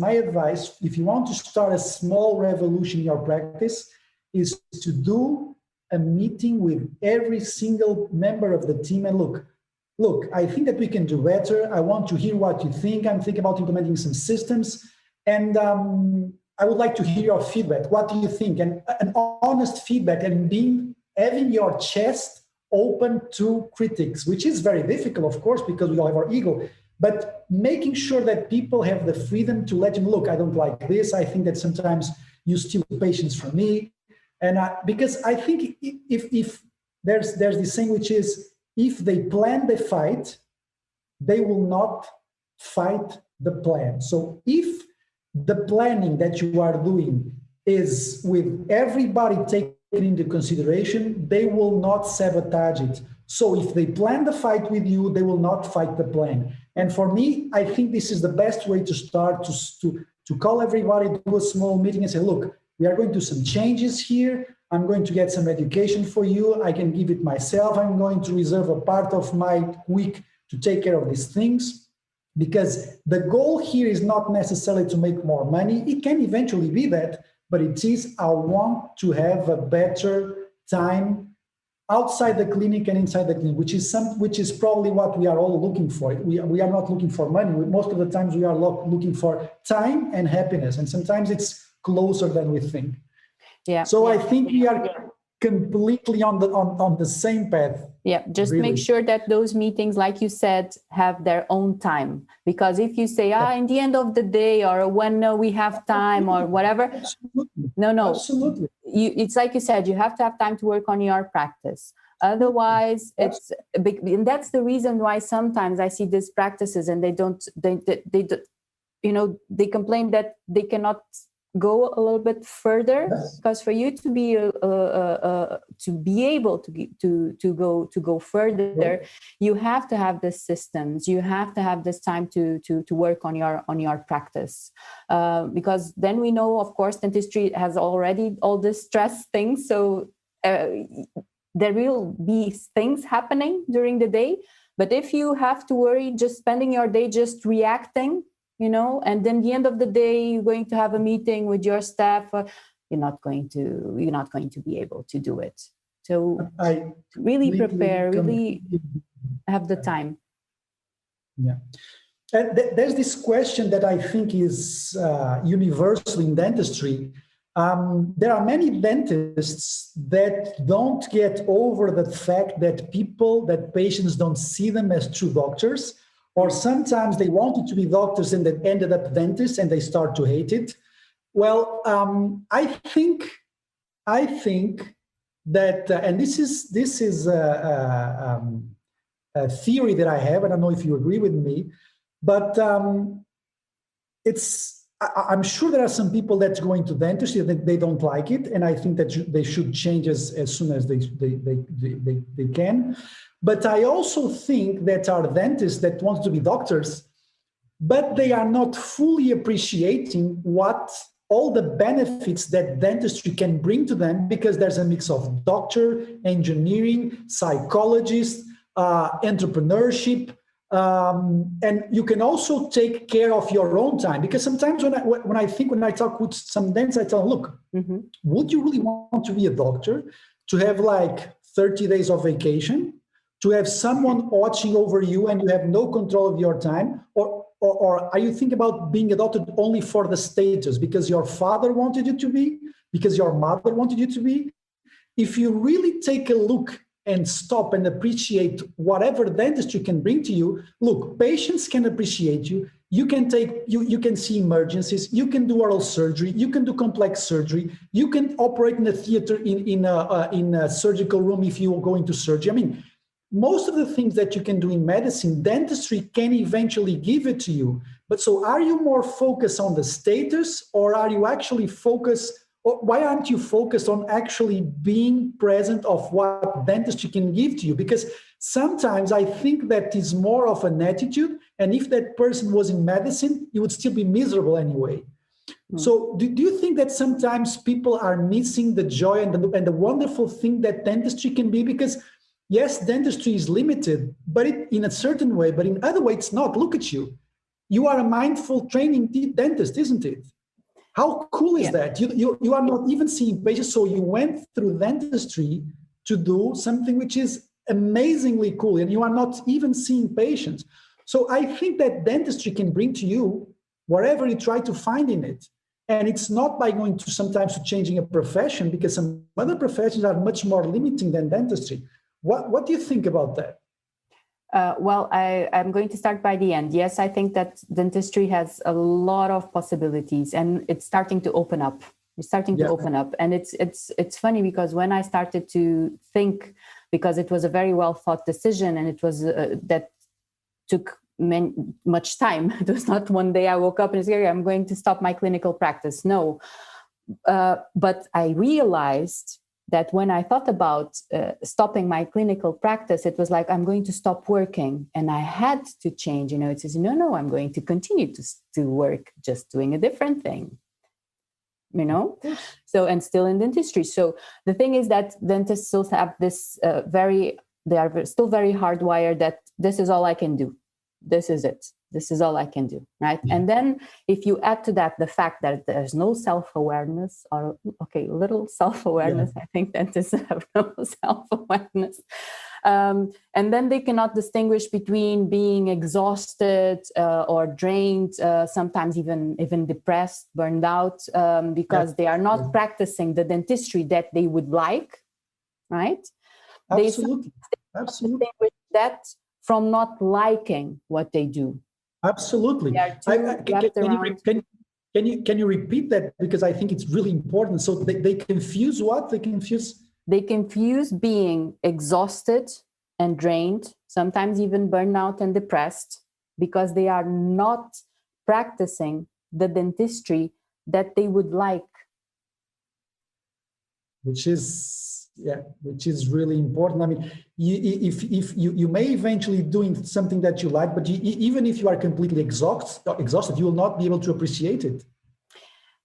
if you want to start a small revolution in your practice, is to do a meeting with every single member of the team and look, I think that we can do better. I want to hear what you think. I'm thinking about implementing some systems. And I would like to hear your feedback. What do you think? And an honest feedback, and having your chest open to critics, which is very difficult, of course, because we all have our ego. But making sure that people have the freedom to let you look, I don't like this. I think that sometimes you steal patients from me. And because I think if there's this thing, which is, if they plan the fight, they will not fight the plan. So if the planning that you are doing is with everybody taken into consideration, they will not sabotage it. So if they plan the fight with you, they will not fight the plan. And for me, I think this is the best way to start, to call everybody, do a small meeting and say, look, we are going to do some changes here. I'm going to get some education for you. I can give it myself. I'm going to reserve a part of my week to take care of these things, because the goal here is not necessarily to make more money. It can eventually be that, but it is, I want to have a better time outside the clinic and inside the clinic, which is probably what we are all looking for. We are not looking for money. Most of the times we are looking for time and happiness, and sometimes it's closer than we think. Yeah. So I think we are completely on the same path. Yeah, just really. Make sure that those meetings, like you said, have their own time. Because if you say, in the end of the day, or when we have time, or whatever. Absolutely. No. Absolutely. It's like you said, you have to have time to work on your practice. Otherwise, it's big, and that's the reason why sometimes I see these practices and they complain that they cannot go a little bit further, because for you to be able to go further, you have to have the systems, you have to have this time to work on your practice, because then we know, of course, dentistry has already all this stress things, so there will be things happening during the day. But if you have to worry just spending your day just reacting, and then the end of the day you're going to have a meeting with your staff, you're not going to be able to do it. So really prepare, really have the time. Yeah. There's this question that I think is universal in dentistry. There are many dentists that don't get over the fact that patients don't see them as true doctors. Or sometimes they wanted to be doctors and they ended up dentists and they start to hate it. Well, I think that, and this is a theory that I have. I don't know if you agree with me, but I'm sure there are some people that's going to dentistry that they don't like it, and I think that they should change as soon as they can. But I also think that our dentists that want to be doctors, but they are not fully appreciating what all the benefits that dentistry can bring to them, because there's a mix of doctor, engineering, psychologist, entrepreneurship, and you can also take care of your own time. Because sometimes when I talk with some dentists, I tell them, look, would you really want to be a doctor, to have like 30 days of vacation, to have someone watching over you and you have no control of your time? Or are you thinking about being a doctor only for the status, because your father wanted you to be, because your mother wanted you to be? If you really take a look and stop and appreciate whatever dentistry can bring to you, look, patients can appreciate you, you can you can see emergencies, you can do oral surgery, you can do complex surgery, you can operate in a theater in a surgical room if you go into surgery. I mean, most of the things that you can do in medicine, dentistry can eventually give it to you. But so are you more focused on the status, or are you actually focused, or why aren't you focused on actually being present of what dentistry can give to you? Because sometimes I think that is more of an attitude. And if that person was in medicine, he would still be miserable anyway. So do you think that sometimes people are missing the joy and the wonderful thing that dentistry can be? Because yes, dentistry is limited, but in a certain way, but in other way, it's not. Look at you. You are a mindful training dentist, isn't it? How cool is that? You are not even seeing patients. So you went through dentistry to do something which is amazingly cool, and you are not even seeing patients. So I think that dentistry can bring to you whatever you try to find in it. And it's not by going to sometimes to changing a profession, because some other professions are much more limiting than dentistry. What do you think about that? Well, I'm going to start by the end. Yes, I think that dentistry has a lot of possibilities, and it's starting to open up. It's starting to open up, and it's funny because when I started to think, because it was a very well thought decision, and it was that took much time. It was not one day I woke up and said, I'm going to stop my clinical practice. No, but I realized that when I thought about stopping my clinical practice, it was like, I'm going to stop working. And I had to change, it says, no, I'm going to continue to work, just doing a different thing, So, and still in dentistry. So the thing is that dentists still have this they are still very hardwired that this is all I can do. This is it. This is all I can do, right? Yeah. And then if you add to that the fact that there's no self-awareness, or little self-awareness, I think dentists have no self-awareness. And then they cannot distinguish between being exhausted or drained, sometimes even depressed, burned out, because they are not practicing the dentistry that they would like, right? Absolutely. They distinguish that from not liking what they do. Absolutely. Can you repeat that? Because I think it's really important. So they confuse what? They confuse being exhausted and drained, sometimes even burnout and depressed, because they are not practicing the dentistry that they would like. Which is really important. I mean, if you may eventually doing something that you like, but even if you are completely exhausted, you will not be able to appreciate it.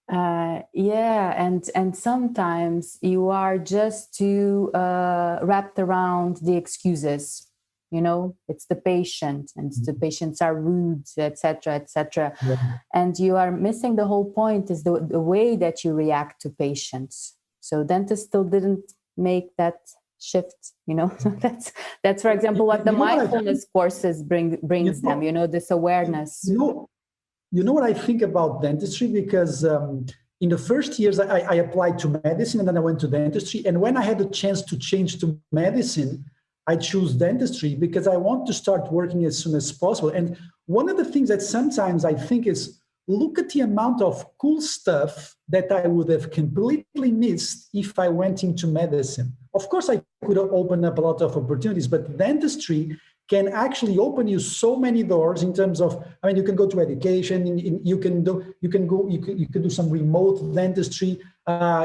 And sometimes you are just too wrapped around the excuses. It's the patient, and the patients are rude, etc., etc. Yeah. And you are missing the whole point is the way that you react to patients. So dentists still didn't make that shift, that's for example what the mindfulness courses brings them, this awareness. You know what I think about dentistry, because in the first years I applied to medicine, and then I went to dentistry, and when I had the chance to change to medicine, I chose dentistry because I want to start working as soon as possible. And one of the things that sometimes I think is, look at the amount of cool stuff that I would have completely missed if I went into medicine. Of course, I could open up a lot of opportunities, but dentistry can actually open you so many doors in terms of, you can go to education, you can do some remote dentistry,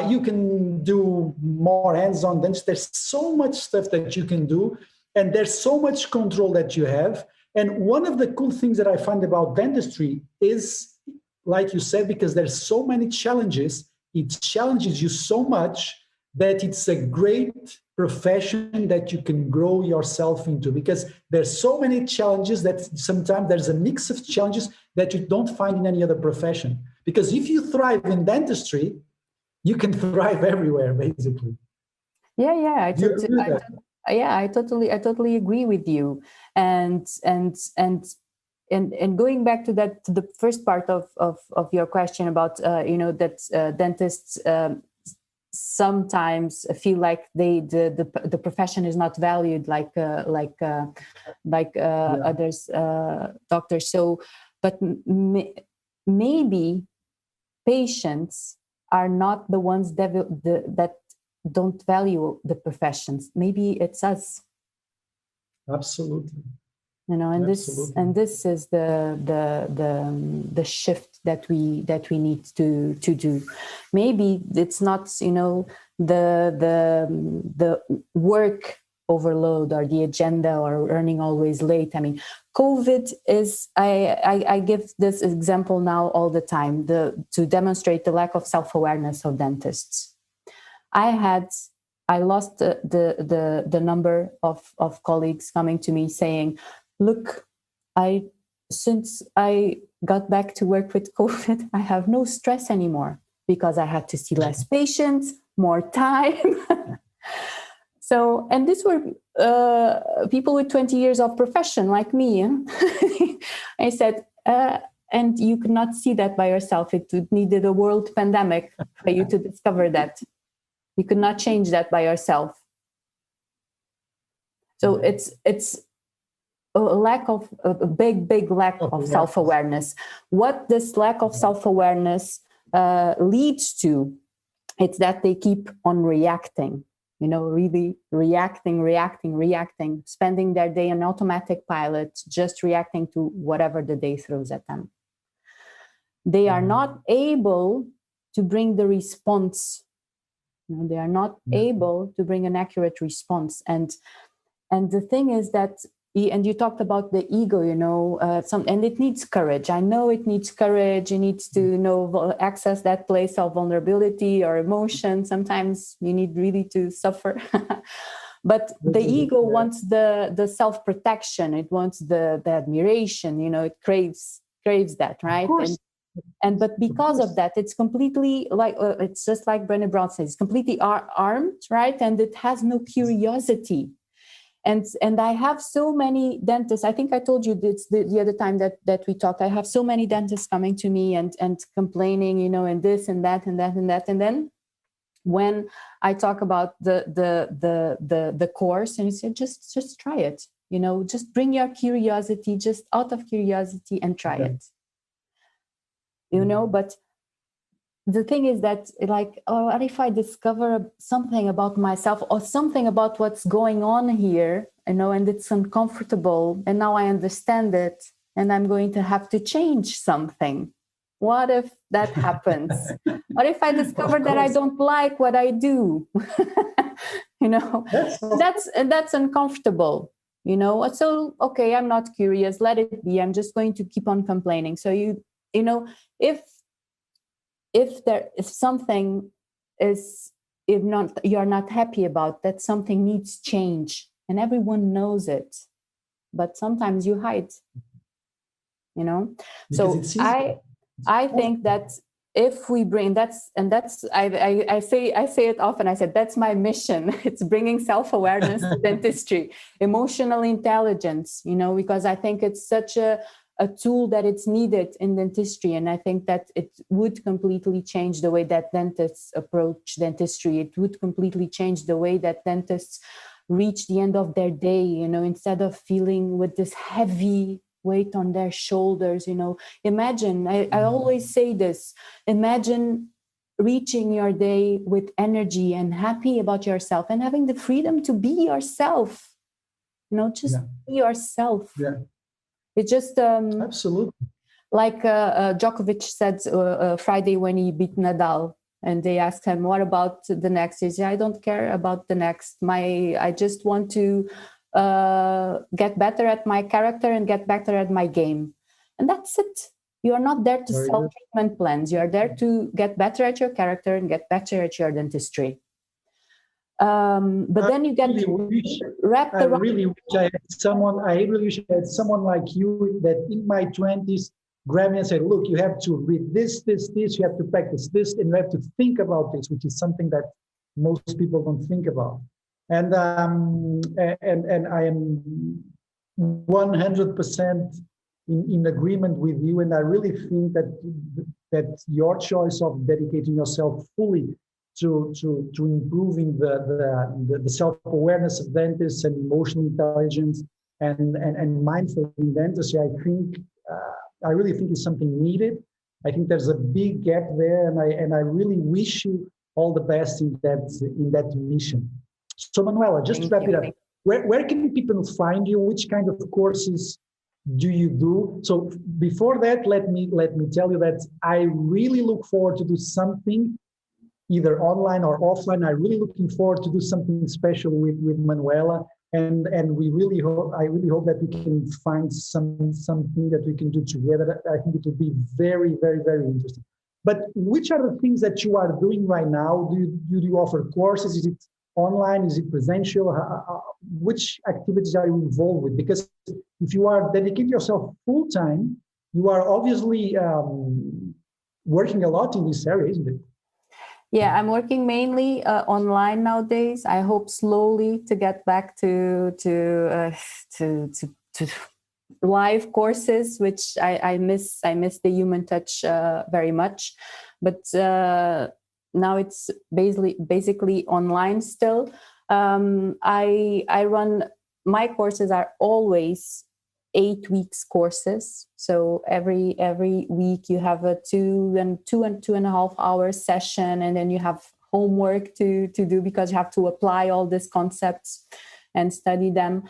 you can do more hands-on dentistry. There's so much stuff that you can do, and there's so much control that you have. And one of the cool things that I find about dentistry is, like you said, because there's so many challenges, it challenges you so much that it's a great profession that you can grow yourself into, because there's so many challenges that sometimes there's a mix of challenges that you don't find in any other profession. Because if you thrive in dentistry, you can thrive everywhere, basically. I totally agree with you. And going back to that, to the first part of your question about that dentists sometimes feel like the profession is not valued like others doctors. So But maybe patients are not the ones that don't value the professions. Maybe it's us. Absolutely. And Absolutely. this is the shift that we need to do. Maybe it's not the work overload or the agenda or earning always late. I mean, COVID is, I give this example now all the time, to demonstrate the lack of self-awareness of dentists. I lost the number of colleagues coming to me saying, look, since I got back to work with COVID, I have no stress anymore because I had to see less patients, more time. So, and these were people with 20 years of profession like me. I said, and you could not see that by yourself. It needed a world pandemic for you to discover that. You could not change that by yourself. So it's a big lack of self-awareness. What this lack of self-awareness leads to, it's that they keep on reacting, really reacting, spending their day on automatic pilot, just reacting to whatever the day throws at them. They are not able to bring the response. They are not able to bring an accurate response. And the thing is that, and you talked about the ego, and it needs courage. I know it needs courage. You need to access that place of vulnerability or emotion. Sometimes you need really to suffer. But the ego wants the self-protection. It wants the admiration. It craves that, right? But because of that, it's completely like it's just like Brené Brown says, it's completely armed, right? And it has no curiosity. And I have so many dentists. I think I told you this the other time that we talked. I have so many dentists coming to me and complaining, and this and that and that and that. And then when I talk about the course, and you say just try it, just bring your curiosity, just out of curiosity, and try it. But the thing is that, like, what if I discover something about myself or something about what's going on here, and it's uncomfortable, and now I understand it, and I'm going to have to change something. What if that happens? What if I discover that I don't like what I do? That's uncomfortable. So, okay, I'm not curious. Let it be. I'm just going to keep on complaining. So if something is, you're not happy about, that something needs change, and everyone knows it, but sometimes you hide, So I think that if we bring I say it often. I said that's my mission. It's bringing self-awareness to dentistry, emotional intelligence, because I think it's such a tool that it's needed in dentistry. And I think that it would completely change the way that dentists approach dentistry. It would completely change the way that dentists reach the end of their day, instead of feeling with this heavy weight on their shoulders. Imagine, I always say this, imagine reaching your day with energy and happy about yourself and having the freedom to be yourself, just be yourself. It's just absolutely, like Djokovic said Friday when he beat Nadal, and they asked him, "What about the next?" He said, "I don't care about the next. I just want to get better at my character and get better at my game, and that's it. You are not there to sell treatment plans. You are there to get better at your character and get better at your dentistry." But then you get wrapped around. I really wish I had someone like you that in my 20s grabbed me and said, "Look, you have to read this, you have to practice this, and you have to think about this," which is something that most people don't think about. And I am 100% in agreement with you. And I really think that your choice of dedicating yourself fully to improving the self-awareness of dentists and emotional intelligence and mindful in dentistry, I think I really think is something needed. I think there's a big gap there, and I really wish you all the best in that mission. So Manuela, just to wrap it up, where can people find you? Which kind of courses do you do? So before that, let me tell you that I really look forward to do something either online or offline. I'm really looking forward to do something special with Manuela, and we really hope. I really hope that we can find something that we can do together. I think it will be very, very, very interesting. But which are the things that you are doing right now? Do you offer courses? Is it online? Is it presential? Which activities are you involved with? Because if you are dedicating yourself full time, you are obviously working a lot in this area, isn't it? Yeah, I'm working mainly online nowadays. I hope slowly to get back to live courses, which I miss. I miss the human touch very much, but now it's basically online still. I run, my courses are always 8 weeks courses. So every week you have a 2.5 hour session, and then you have homework to do because you have to apply all these concepts and study them.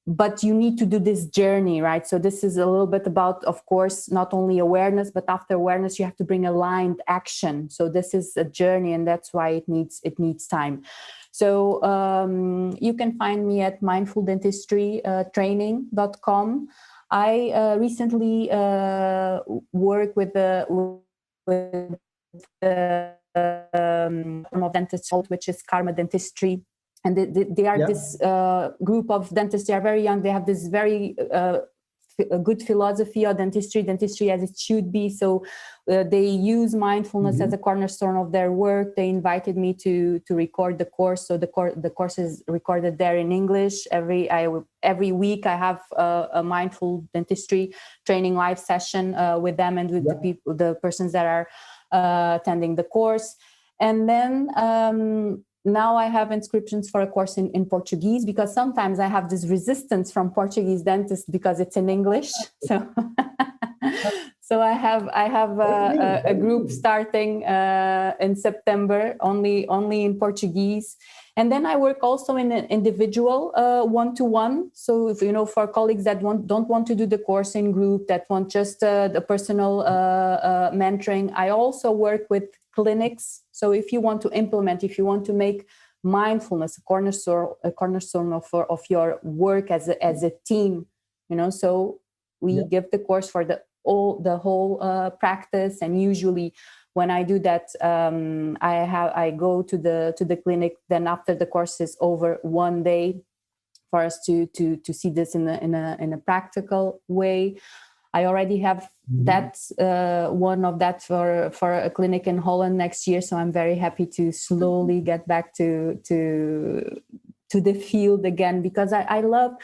But you need to do this journey, right? So this is a little bit about, of course, not only awareness, but after awareness, you have to bring aligned action. So this is a journey, and that's why it needs time. So you can find me at mindfuldentistrytraining.com. I recently work with the form of dentists, which is Karma Dentistry. And they are this group of dentists. They are very young. They have this very good philosophy of dentistry as it should be. So they use mindfulness as a cornerstone of their work. They invited me to record the course. So the course is recorded there in English. Every week I have a mindful dentistry training live session with them and with the persons that are attending the course. And then now I have inscriptions for a course in Portuguese, because sometimes I have this resistance from Portuguese dentists because it's in English. So, so I have a group starting in September, only in Portuguese. And then I work also in an individual one-to-one. So if for colleagues that don't want to do the course in group, that want just the personal mentoring, I also work with clinics. So if you want to implement, if you want to make mindfulness a cornerstone of your work as a team, so we give the course for the whole practice. And usually when I do that, I go to the clinic. Then after the course is over, one day for us to see this in a practical way. I already have that one of that for a clinic in Holland next year. So I'm very happy to slowly get back to the field again, because I love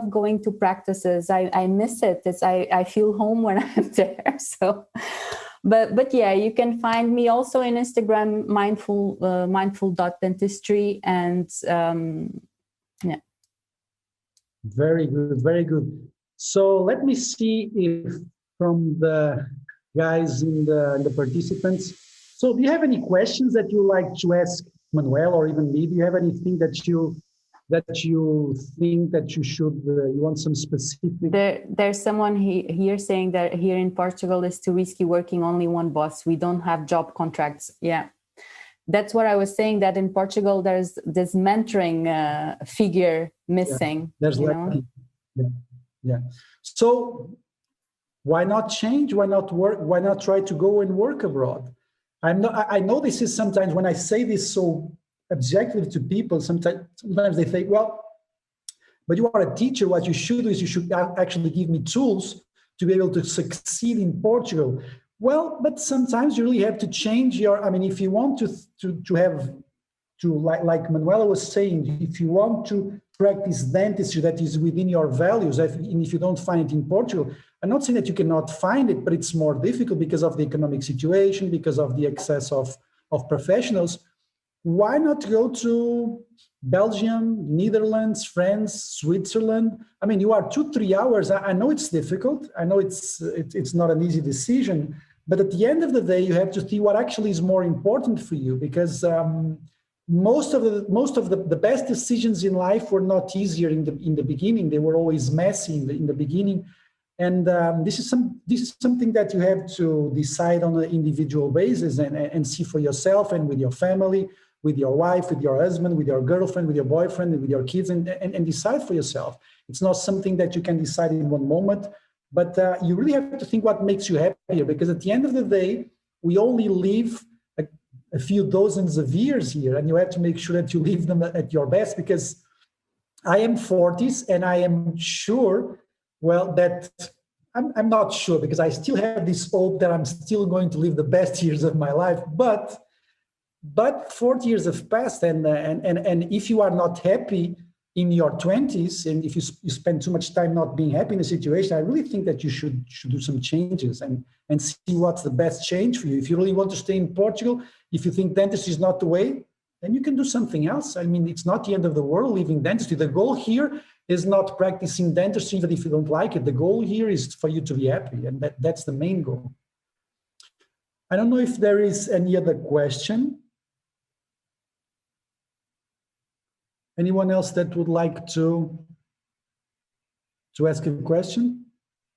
going to practices. I miss it. I feel home when I'm there. So, but yeah, you can find me also in Instagram, mindful.dentistry, and yeah. Very good, very good. So let me see if from the guys in the participants. So do you have any questions that you like to ask Manuel or even me? Do you have anything that you think that you should, you want some specific? There's someone here saying that here in Portugal is too risky working only one boss. We don't have job contracts. Yeah. That's what I was saying, that in Portugal, there's this mentoring figure missing. Yeah, there's Yeah. So why not change? Why not work? Why not try to go and work abroad? I know this is sometimes, when I say this so objectively to people, sometimes they think, well, but you are a teacher. What you should do is you should actually give me tools to be able to succeed in Portugal. Well, but sometimes you really have to change if you want like Manuela was saying, if you want to practice dentistry that is within your values, and if you don't find it in Portugal, I'm not saying that you cannot find it, but it's more difficult because of the economic situation, because of the excess of professionals. Why not go to Belgium, Netherlands, France, Switzerland. I mean, you are 2-3 hours. I know it's difficult. I know it's not an easy decision, but at the end of the day, you have to see what actually is more important for you, because most of the best decisions in life were not easier in the beginning. They were always messy in the beginning. And this is something that you have to decide on an individual basis and see for yourself and with your family, with your wife, with your husband, with your girlfriend, with your boyfriend, and with your kids, and decide for yourself. It's not something that you can decide in one moment, but you really have to think what makes you happier, because at the end of the day, we only live a few dozens of years here, and you have to make sure that you live them at your best, because I am 40s and I am sure, well, that I'm not sure, because I still have this hope that I'm still going to live the best years of my life, but 40 years have passed, and if you are not happy in your 20s, and if you spend too much time not being happy in a situation, I really think that you should do some changes and see what's the best change for you. If you really want to stay in Portugal, if you think dentistry is not the way, then you can do something else. I mean, it's not the end of the world leaving dentistry. The goal here is not practicing dentistry even if you don't like it. The goal here is for you to be happy, and that's the main goal. I don't know if there is any other question. Anyone else that would like to ask a question?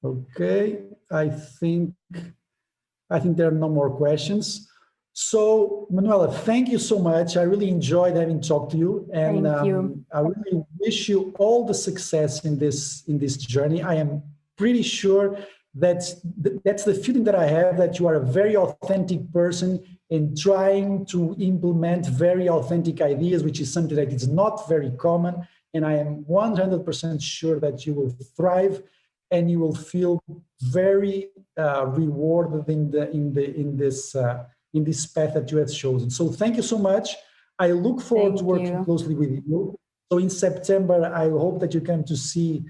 Okay, I think there are no more questions. So, Manuela, thank you so much. I really enjoyed having talked to you, and thank you. I really wish you all the success in this journey. I am pretty sure that's the feeling that I have, that you are a very authentic person in trying to implement very authentic ideas, which is something that is not very common. And I am 100% sure that you will thrive and you will feel very rewarded in this path that you have chosen. So thank you so much. I look forward to working closely with you. So in September, I hope that you come to see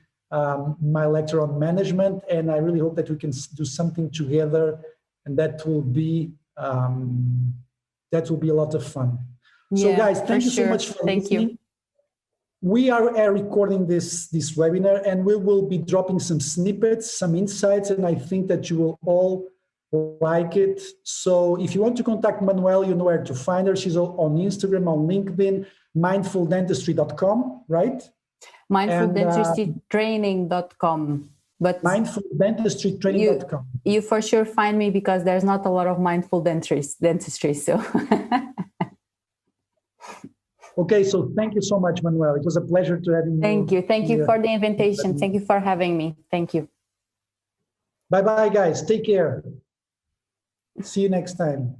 my lecture on management, and I really hope that we can do something together, and that will be a lot of fun. Yeah, so guys, thank you so much for listening. We are recording this webinar, and we will be dropping some snippets, some insights, and I think that you will all like it. So if you want to contact Manuela, you know where to find her. She's on Instagram, on LinkedIn, mindfuldentistry.com, right? mindfuldentistrytraining.com. But mindfuldentistrytraining.com. You for sure find me, because there's not a lot of mindful dentistry. So okay, so thank you so much, Manuela. It was a pleasure to have you. Thank you for the invitation. Thank you for having me. Thank you. Bye-bye, guys. Take care. See you next time.